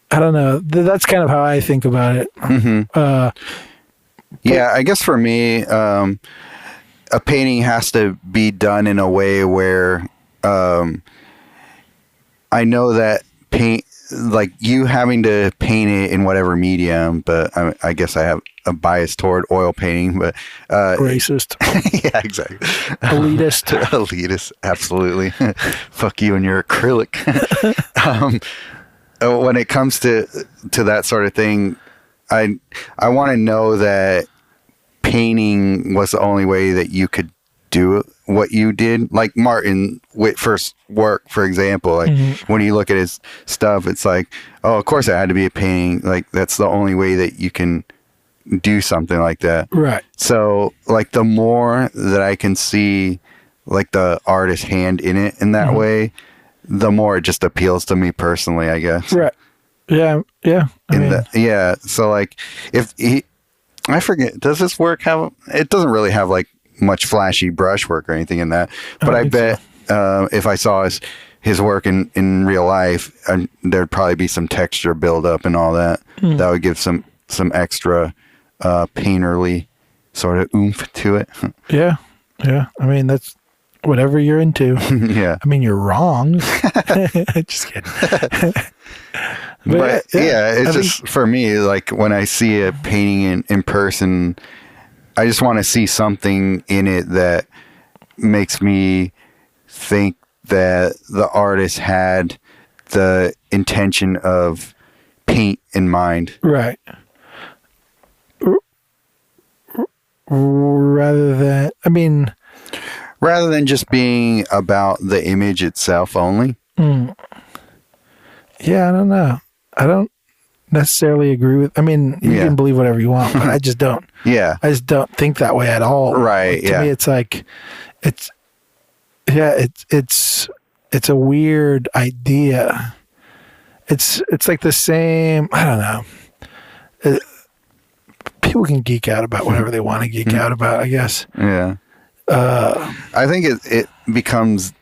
I don't know. That's kind of how I think about it. Yeah, I guess for me, a painting has to be done in a way where I know that like you having to paint it in whatever medium, but I guess I have a bias toward oil painting, but racist. Yeah, exactly. Elitist, absolutely. Fuck you and your acrylic. When it comes to that sort of thing, I want to know that painting was the only way that you could do what you did. Like Martin Whitford's work, for example, like when you look at his stuff, it's like, oh, of course it had to be a painting. Like, that's the only way that you can do something like that. Right. So, like, the more that I can see, like, the artist's hand in it in that way, the more it just appeals to me personally, I guess. Right. Yeah. So, like, I forget, does this work have, it doesn't really have, like, much flashy brushwork or anything in that, but I bet if I saw his work in real life, there'd probably be some texture buildup and all that. That would give some extra painterly sort of oomph to it. Yeah. I mean, that's whatever you're into. Yeah. I mean, you're wrong. Just kidding. But it's just for me, like, when I see a painting in person, I just want to see something in it that makes me think that the artist had the intention of paint in mind. Right. Rather than just being about the image itself only. Yeah, I don't know. I don't necessarily agree with. I mean, you can believe whatever you want, but I just don't. I just don't think that way at all. Right. Like, to me, it's like it's a weird idea. It's like the same. I don't know. People can geek out about whatever they want to geek out about, I guess. Yeah. I think it becomes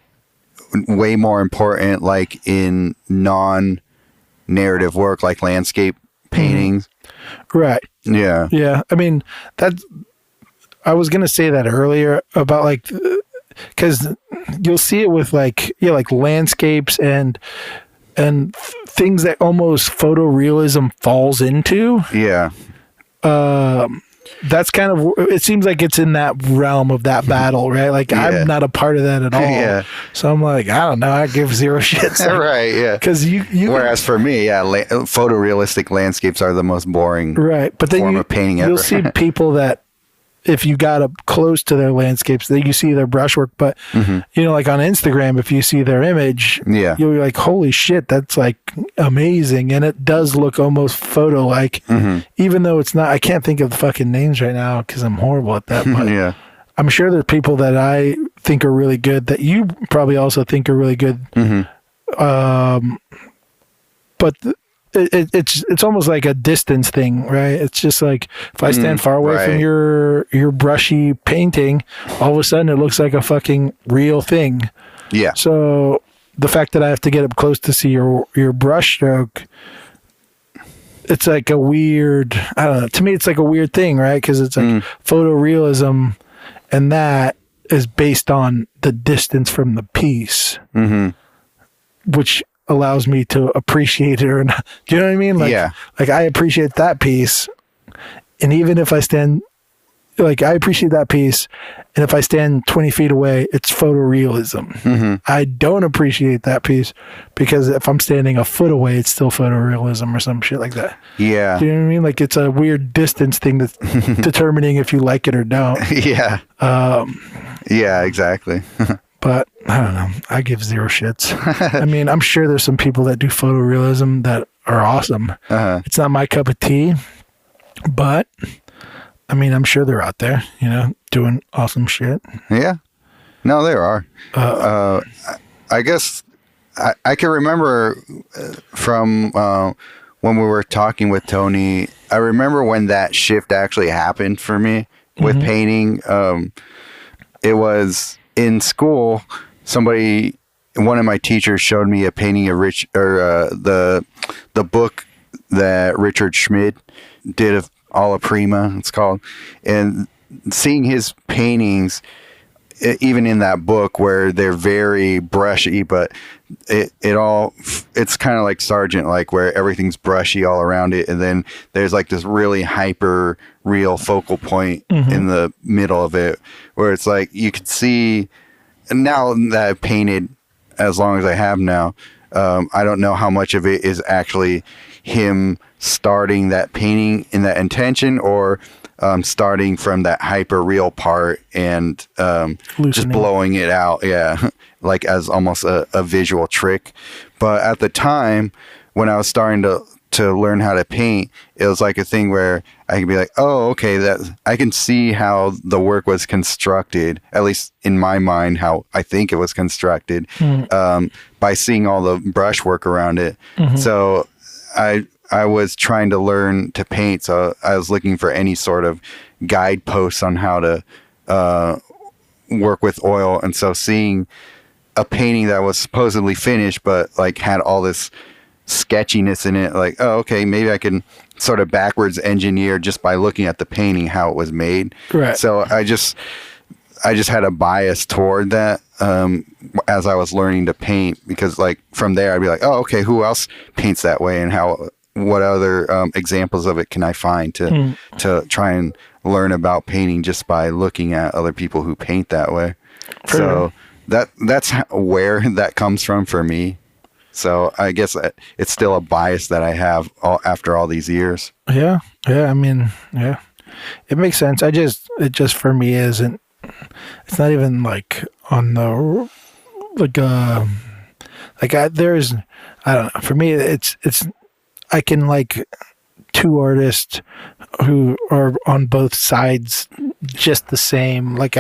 way more important, like, in non-narrative work, like landscape paintings. Right. Yeah. Yeah. I mean, I was going to say that earlier about, like, because you'll see it with, like, like landscapes and things that almost photorealism falls into. Yeah. That's kind of, it seems like it's in that realm of that battle, right? Like, I'm not a part of that at all. Yeah. So I'm like, I don't know. I give zero shits. Like, right. Yeah. Because you. Whereas for me, photorealistic landscapes are the most boring. Right. But then form of painting ever. You'll see people that, if you got up close to their landscapes, that you see their brushwork. But like on Instagram, if you see their image, you'll be like, "Holy shit, that's like amazing!" And it does look almost photo-like, even though it's not. I can't think of the fucking names right now because I'm horrible at that. But I'm sure there's people that I think are really good that you probably also think are really good. But it's almost like a distance thing, right? It's just like if I stand far away from your brushy painting, all of a sudden it looks like a fucking real thing. Yeah. So the fact that I have to get up close to see your brush stroke, it's like a weird, I don't know, to me it's like a weird thing, right? Because it's like photorealism, and that is based on the distance from the piece, which allows me to appreciate it or not. Do you know what I mean? Like I appreciate that piece, and even if I stand, like I appreciate that piece, and if I stand 20 feet away, it's photorealism. I don't appreciate that piece because if I'm standing a foot away, it's still photorealism or some shit like that. Yeah. Do you know what I mean? Like it's a weird distance thing that's determining if you like it or don't. Yeah. Yeah, exactly. But I don't know. I give zero shits. I mean, I'm sure there's some people that do photorealism that are awesome. It's not my cup of tea, but I mean, I'm sure they're out there, you know, doing awesome shit. Yeah. No, there are. I guess I can remember from when we were talking with Tony, I remember when that shift actually happened for me with painting. It was in school. One of my teachers showed me a painting of the book that Richard Schmid did of Alla Prima, it's called, and seeing his paintings, even in that book where they're very brushy, but it's kind of like Sargent, like where everything's brushy all around it, and then there's like this really hyper real focal point in the middle of it, where it's like you could see. And now that I've painted as long as I have now, I don't know how much of it is actually him starting that painting in that intention, or starting from that hyper real part and just blowing it out, like as almost a visual trick. But at the time when I was starting to learn how to paint, it was like a thing where I could be like, oh, okay, that I can see how the work was constructed, at least in my mind, how I think it was constructed, by seeing all the brushwork around it. So I was trying to learn to paint, so I was looking for any sort of guideposts on how to work with oil. And so seeing a painting that was supposedly finished, but like had all this sketchiness in it, like, oh, okay, maybe I can sort of backwards engineer just by looking at the painting how it was made. Right. So I just had a bias toward that as I was learning to paint, because like from there I'd be like, oh, okay, who else paints that way, and what other examples of it can I find to try and learn about painting just by looking at other people who paint that way. So that's where that comes from for me. So I guess it's still a bias that I have after all these years. Yeah. I mean, yeah, it makes sense. It just for me isn't. It's not even like on the there's, I don't know. For me, it's I can like two artists who are on both sides just the same. Like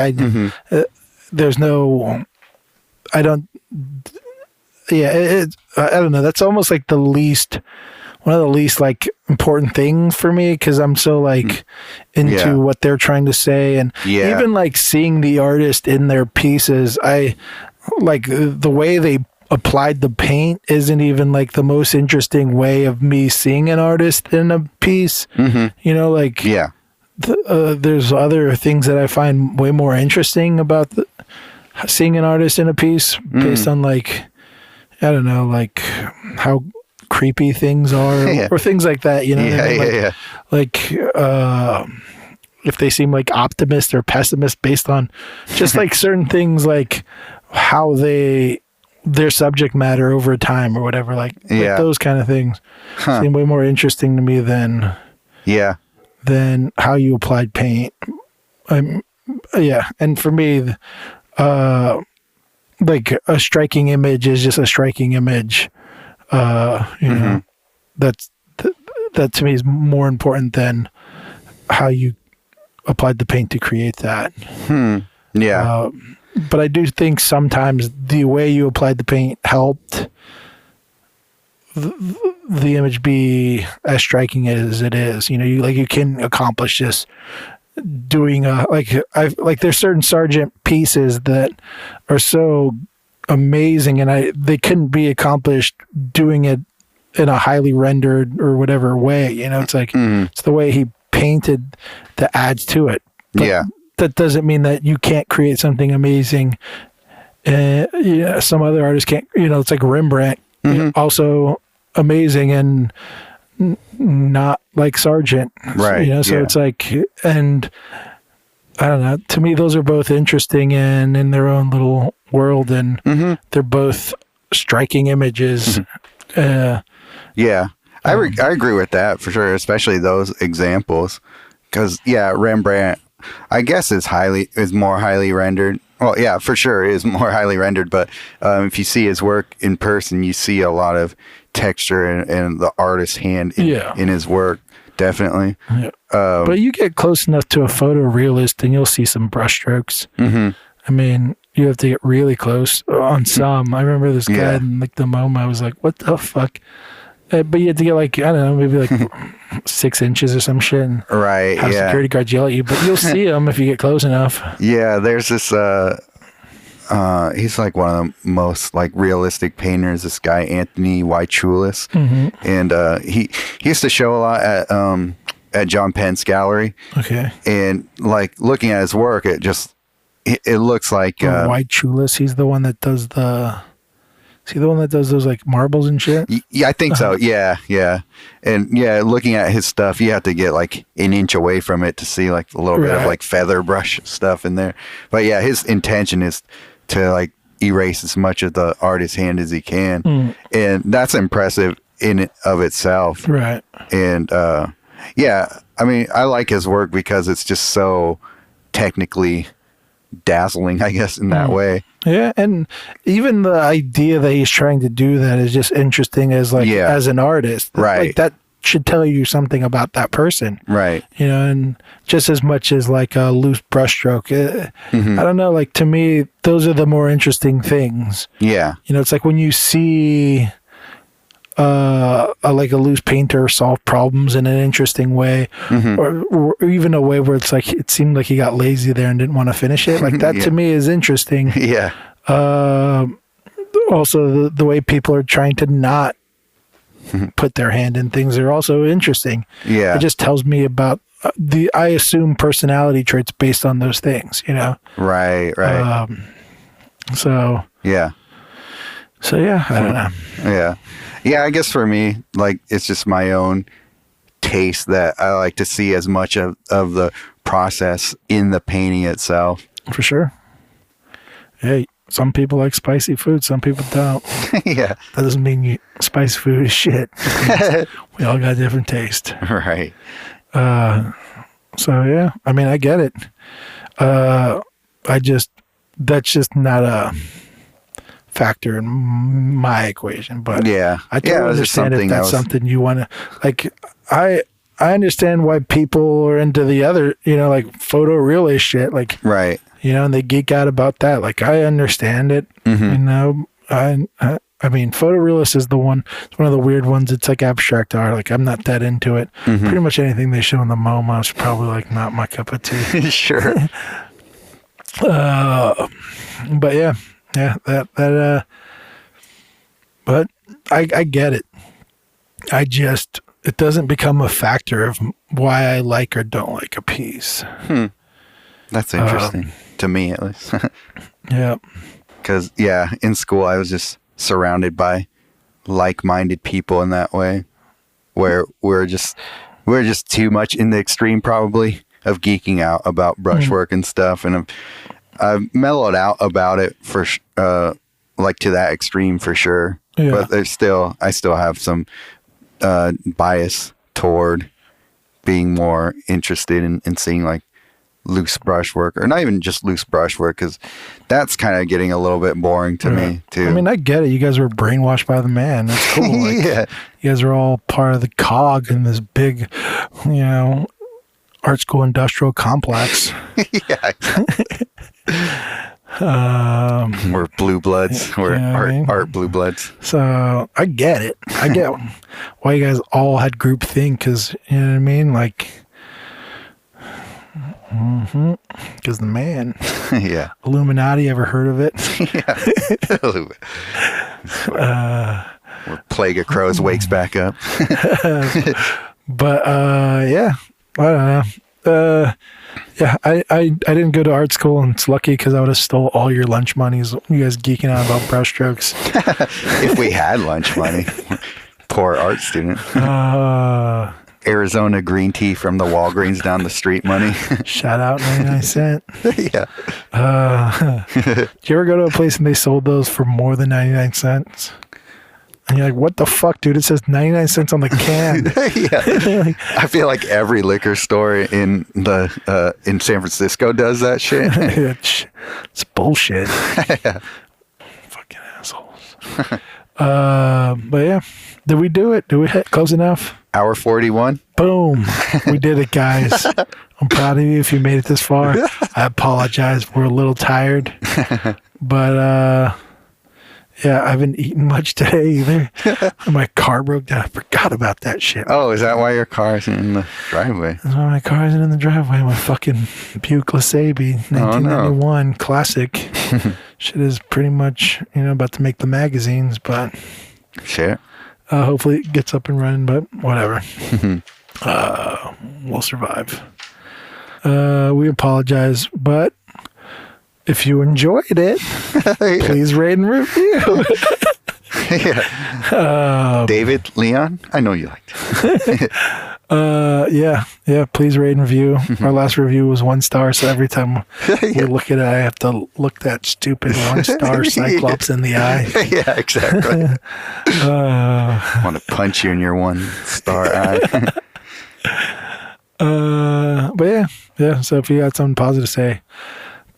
there's no, I don't. Yeah, I don't know. That's almost like one of the least like important things for me, because I'm so like into what they're trying to say, and even like seeing the artist in their pieces. I like the way they applied the paint isn't even like the most interesting way of me seeing an artist in a piece. You know, like there's other things that I find way more interesting about seeing an artist in a piece based on like, I don't know, like how creepy things are or things like that, you know? Like if they seem like optimist or pessimist based on just like certain things, like how their subject matter over time or whatever, like those kind of things seem way more interesting to me than how you applied paint. And for me, like a striking image is just a striking image. You know, that to me is more important than how you applied the paint to create that. But I do think sometimes the way you applied the paint helped the image be as striking as it is. You know, you can accomplish this doing there's certain Sargent pieces that are so amazing, and they couldn't be accomplished doing it in a highly rendered or whatever way. You know, it's like it's the way he painted that adds to it. But that doesn't mean that you can't create something amazing. Some other artists can't. You know, it's like Rembrandt, also amazing and not like Sargent, right? You know, so it's like, and I don't know. To me, those are both interesting and in their own little world, and they're both striking images. I agree with that for sure, especially those examples, because Rembrandt, I guess, is more highly rendered. Well, yeah, for sure, is more highly rendered. But if you see his work in person, you see a lot of texture and the artist's hand in his work, definitely. Yeah. But you get close enough to a photorealist, and you'll see some brushstrokes. I mean, you have to get really close on some. I remember this guy in like the MoMA. I was like, "What the fuck?" But you have to get like, I don't know, maybe like 6 inches or some shit. And right. have security guards yell at you, but you'll see them if you get close enough. Yeah, there's this. He's like one of the most like realistic painters. This guy Anthony Wychulis, and he used to show a lot at John Penn's gallery. Okay. And like looking at his work, it looks like Wychulis. He's the one that does the. Is he the one that does those like marbles and shit? Yeah, I think so. Yeah. And looking at his stuff, you have to get like an inch away from it to see like a little bit of like feather brush stuff in there. But yeah, his intention is to like erase as much of the artist's hand as he can. And that's impressive in and of itself. Right. And I mean, I like his work because it's just so technically dazzling, I guess, in that way. Yeah, and even the idea that he's trying to do that is just interesting as like as an artist. Right. Like that should tell you something about that person. Right. You know, and just as much as like a loose brushstroke. I don't know, like to me, those are the more interesting things. Yeah. You know, it's like when you see like a loose painter solve problems in an interesting way, or even a way where it's like it seemed like he got lazy there and didn't want to finish it. Like that to me is interesting. Yeah. Also, the way people are trying to not put their hand in things are also interesting. Yeah. It just tells me about I assume personality traits based on those things. You know. Right. So. Yeah. So yeah, I don't know. Yeah. Yeah, I guess for me, like, it's just my own taste that I like to see as much of the process in the painting itself. For sure. Hey, some people like spicy food, some people don't. Yeah. That doesn't mean spicy food is shit. We all got different taste. Right. So, yeah, I mean, I get it. That's just not a factor in my equation, but I totally understand if that's something you want to like. I understand why people are into the other, you know, like photorealist shit, like you know, and they geek out about that. Like I understand it, you know. I mean, photorealist is it's one of the weird ones. It's like abstract art. Like I'm not that into it. Pretty much anything they show in the MoMA is probably like not my cup of tea. Sure. But yeah. Yeah, but I get it. It doesn't become a factor of why I like or don't like a piece. That's interesting, to me at least. Yeah. Because, in school I was just surrounded by like-minded people in that way, where we're just too much in the extreme probably of geeking out about brushwork and stuff, and I've mellowed out about it for like to that extreme for sure. Yeah. But I still have some bias toward being more interested in seeing like loose brushwork, or not even just loose brushwork, because that's kind of getting a little bit boring to me too. I mean, I get it. You guys were brainwashed by the man. That's cool. Like, you guys are all part of the cog in this big, you know, art school industrial complex. We're blue bloods. We're art blue bloods. So I get it. I get why you guys all had group think, because you know what I mean. Like, because the man, yeah, Illuminati. Ever heard of it? Yeah, a little bit. Where Plague of Crows wakes back up. But yeah, I don't know. Yeah, I didn't go to art school, and it's lucky because I would have stole all your lunch monies. You guys geeking out about brushstrokes. If we had lunch money. Poor art student. Arizona green tea from the Walgreens down the street money. Shout out 99 cent. Yeah. Did you ever go to a place and they sold those for more than 99 cents? And you're like, what the fuck, dude? It says 99 cents on the can. Yeah. I feel like every liquor store in San Francisco does that shit. It's bullshit. Yeah. Fucking assholes. But yeah, did we do it? Did we hit close enough? Hour 41. Boom. We did it, guys. I'm proud of you if you made it this far. I apologize. We're a little tired. But yeah, I haven't eaten much today either. My car broke down. I forgot about that shit. Oh, is that why your car's in the driveway? That's why my car isn't in the driveway. My fucking Buick LeSabre 1991 classic. Shit is pretty much, about to make the magazines, but shit. Hopefully it gets up and running, but whatever. We'll survive. We apologize, but if you enjoyed it, please rate and review. Yeah. David, Leon, I know you liked it. Yeah. Please rate and review. Our last review was 1 star, so every time we look at it, I have to look that stupid 1-star Cyclops in the eye. Yeah, exactly. I want to punch you in your 1-star eye. But yeah. So if you got something positive to say,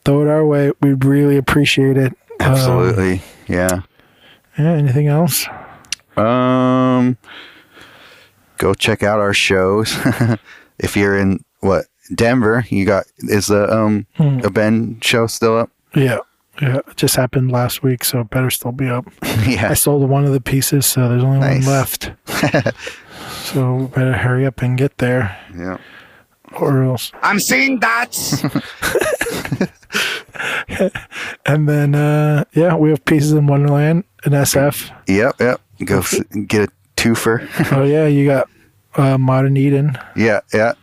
throw it our way. We'd really appreciate it. Absolutely. Yeah. Yeah. Anything else? Go check out our shows. If you're in Denver, is the Abend show still up? Yeah. It just happened last week, so it better still be up. Yeah. I sold one of the pieces, so there's only one left. So we better hurry up and get there. Yeah. Or else. I'm seeing dots. And then, we have pieces in Wonderland and SF. Yep. Go get a twofer. Oh, yeah, you got Modern Eden. Yeah, I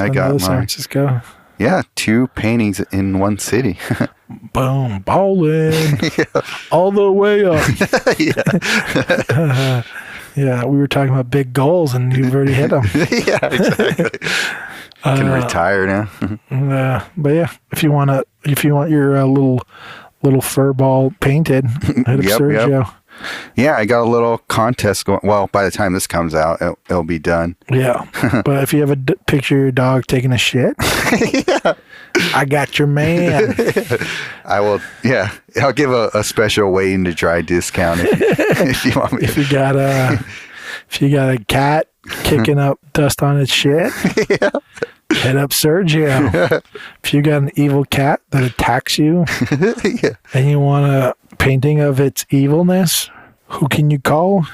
got mine. San Francisco. Yeah, 2 paintings in one city. Boom, ballin'. Yeah. All the way up. Yeah. Yeah, we were talking about big goals, and you've already hit them. Yeah, exactly. Can retire now. But yeah, if you want your little fur ball painted, hit up Sergio. Yep. Yeah, I got a little contest going. Well, by the time this comes out, it'll be done. Yeah, but if you have a picture of your dog taking a shit, yeah. I got your man. I will. Yeah, I'll give a special waiting to dry discount if you want me. If you got a cat kicking up dust on its shit, yeah. hit up Sergio. If you got an evil cat that attacks you, yeah. and you want a painting of its evilness, who can you call?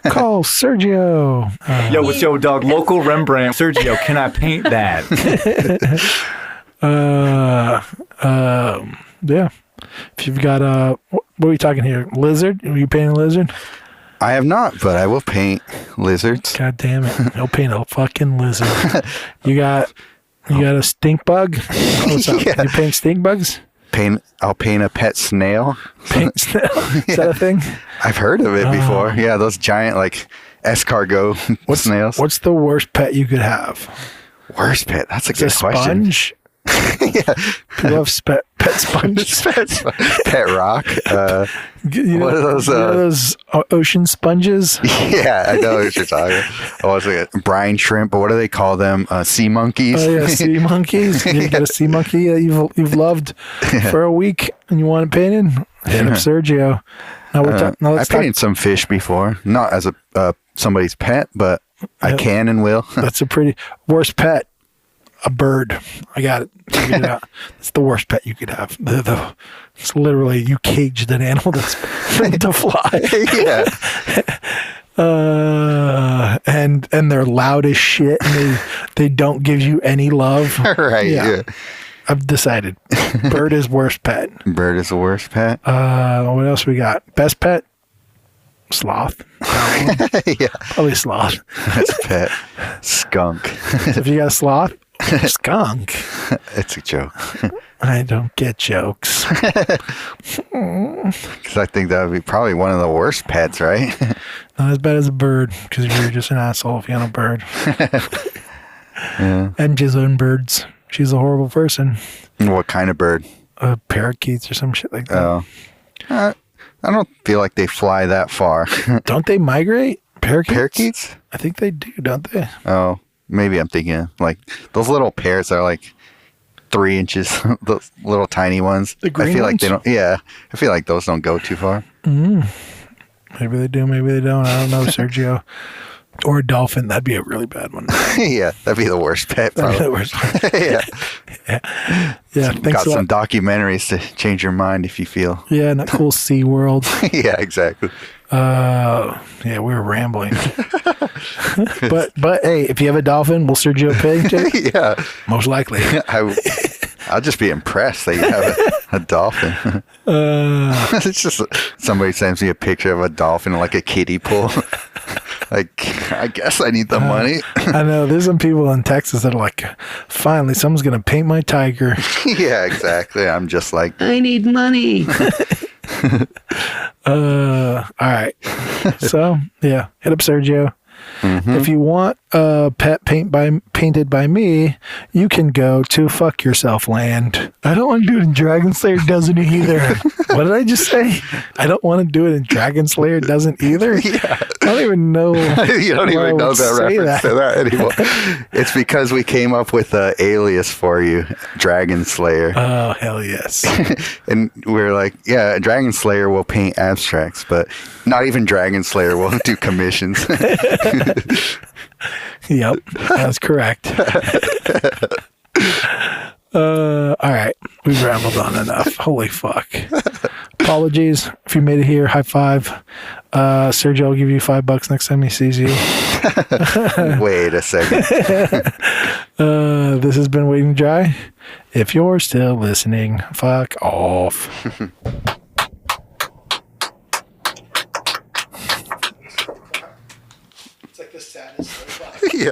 Call Sergio. Yo, it's your dog, local Rembrandt. Sergio, can I paint that? Yeah. If you've got what are we talking here? Lizard? Are you painting a lizard? I have not, but I will paint lizards. God damn it! He'll paint a fucking lizard. You got a stink bug? What's up? Yeah. You paint stink bugs? I'll paint a pet snail. Paint snail? Is that a thing? I've heard of it before. Yeah, those giant escargot snails. What's the worst pet you could have? Worst pet? That's a good a question. Sponge? Yeah. People have pet sponges. Pet rock. What are those? Those ocean sponges? Yeah, I know what you're talking about. Oh, it's like a brine shrimp, but what do they call them? Sea monkeys? Oh, yeah, sea monkeys. You get a sea monkey that you've loved for a week and you want it painted? Hit up Sergio. Now I painted some fish before. Not as somebody's pet, but I can and will. That's a pretty worst pet. A bird. I got it. Figured it out. It's the worst pet you could have. It's literally you caged an animal that's meant to fly. Yeah. And they're loud as shit, and they don't give you any love. Right. Yeah. I've decided. Bird is worst pet. Bird is the worst pet. What else we got? Best pet? Sloth. Yeah. Probably sloth. That's pet. Skunk. If you got a sloth, skunk. It's a joke. I don't get jokes. Because I think that would be probably one of the worst pets, right? Not as bad as a bird, because you're just an asshole if you want a bird. Yeah. MJ's own birds. She's a horrible person. What kind of bird? Parakeets or some shit like that. Oh. I don't feel like they fly that far. Don't they migrate? Parakeets? Parakeets? I think they do, don't they? Oh, maybe I'm thinking like those little parrots are like 3 inches, those little tiny ones. The green I feel ones? like they don't. Yeah, I feel like those don't go too far. Maybe they do, maybe they don't. I don't know, Sergio. Or a dolphin. That'd be a really bad one. Yeah, that'd be the worst pet. That'd be Probably. the worst one. Yeah, Yeah, thanks got a some lot. documentaries to change your mind if you feel. Yeah, not cool Sea World. Yeah, exactly. Yeah, we were rambling. but hey, if you have a dolphin, will Sergio pay too? Yeah, Most likely. I'll just be impressed that you have a dolphin. It's just somebody sends me a picture of a dolphin in like a kiddie pool. Like, I guess I need the money. I know there's some people in Texas that are like, finally, someone's gonna paint my tiger. Yeah, exactly. I'm just like, I need money. All right. So yeah, hit up Sergio. If you want a pet painted by me, you can go to Fuck Yourself Land. I don't want to do it in Dragon Slayer doesn't either. What did I just say? I don't want to do it in Dragon Slayer doesn't either. yeah. I don't even know. You don't why I even know would that say reference to that anymore. It's because we came up with an alias for you, Dragon Slayer. Oh, hell yes. And we're like, yeah, Dragon Slayer will paint abstracts, but not even Dragon Slayer will do commissions. Yep, that's correct. All right, we've rambled on enough. Holy fuck. Apologies if you made it here. High five. Sergio will give you $5 next time he sees you. Wait a second. This has been Waiting Dry. If you're still listening, fuck off. It's like the saddest. Yeah.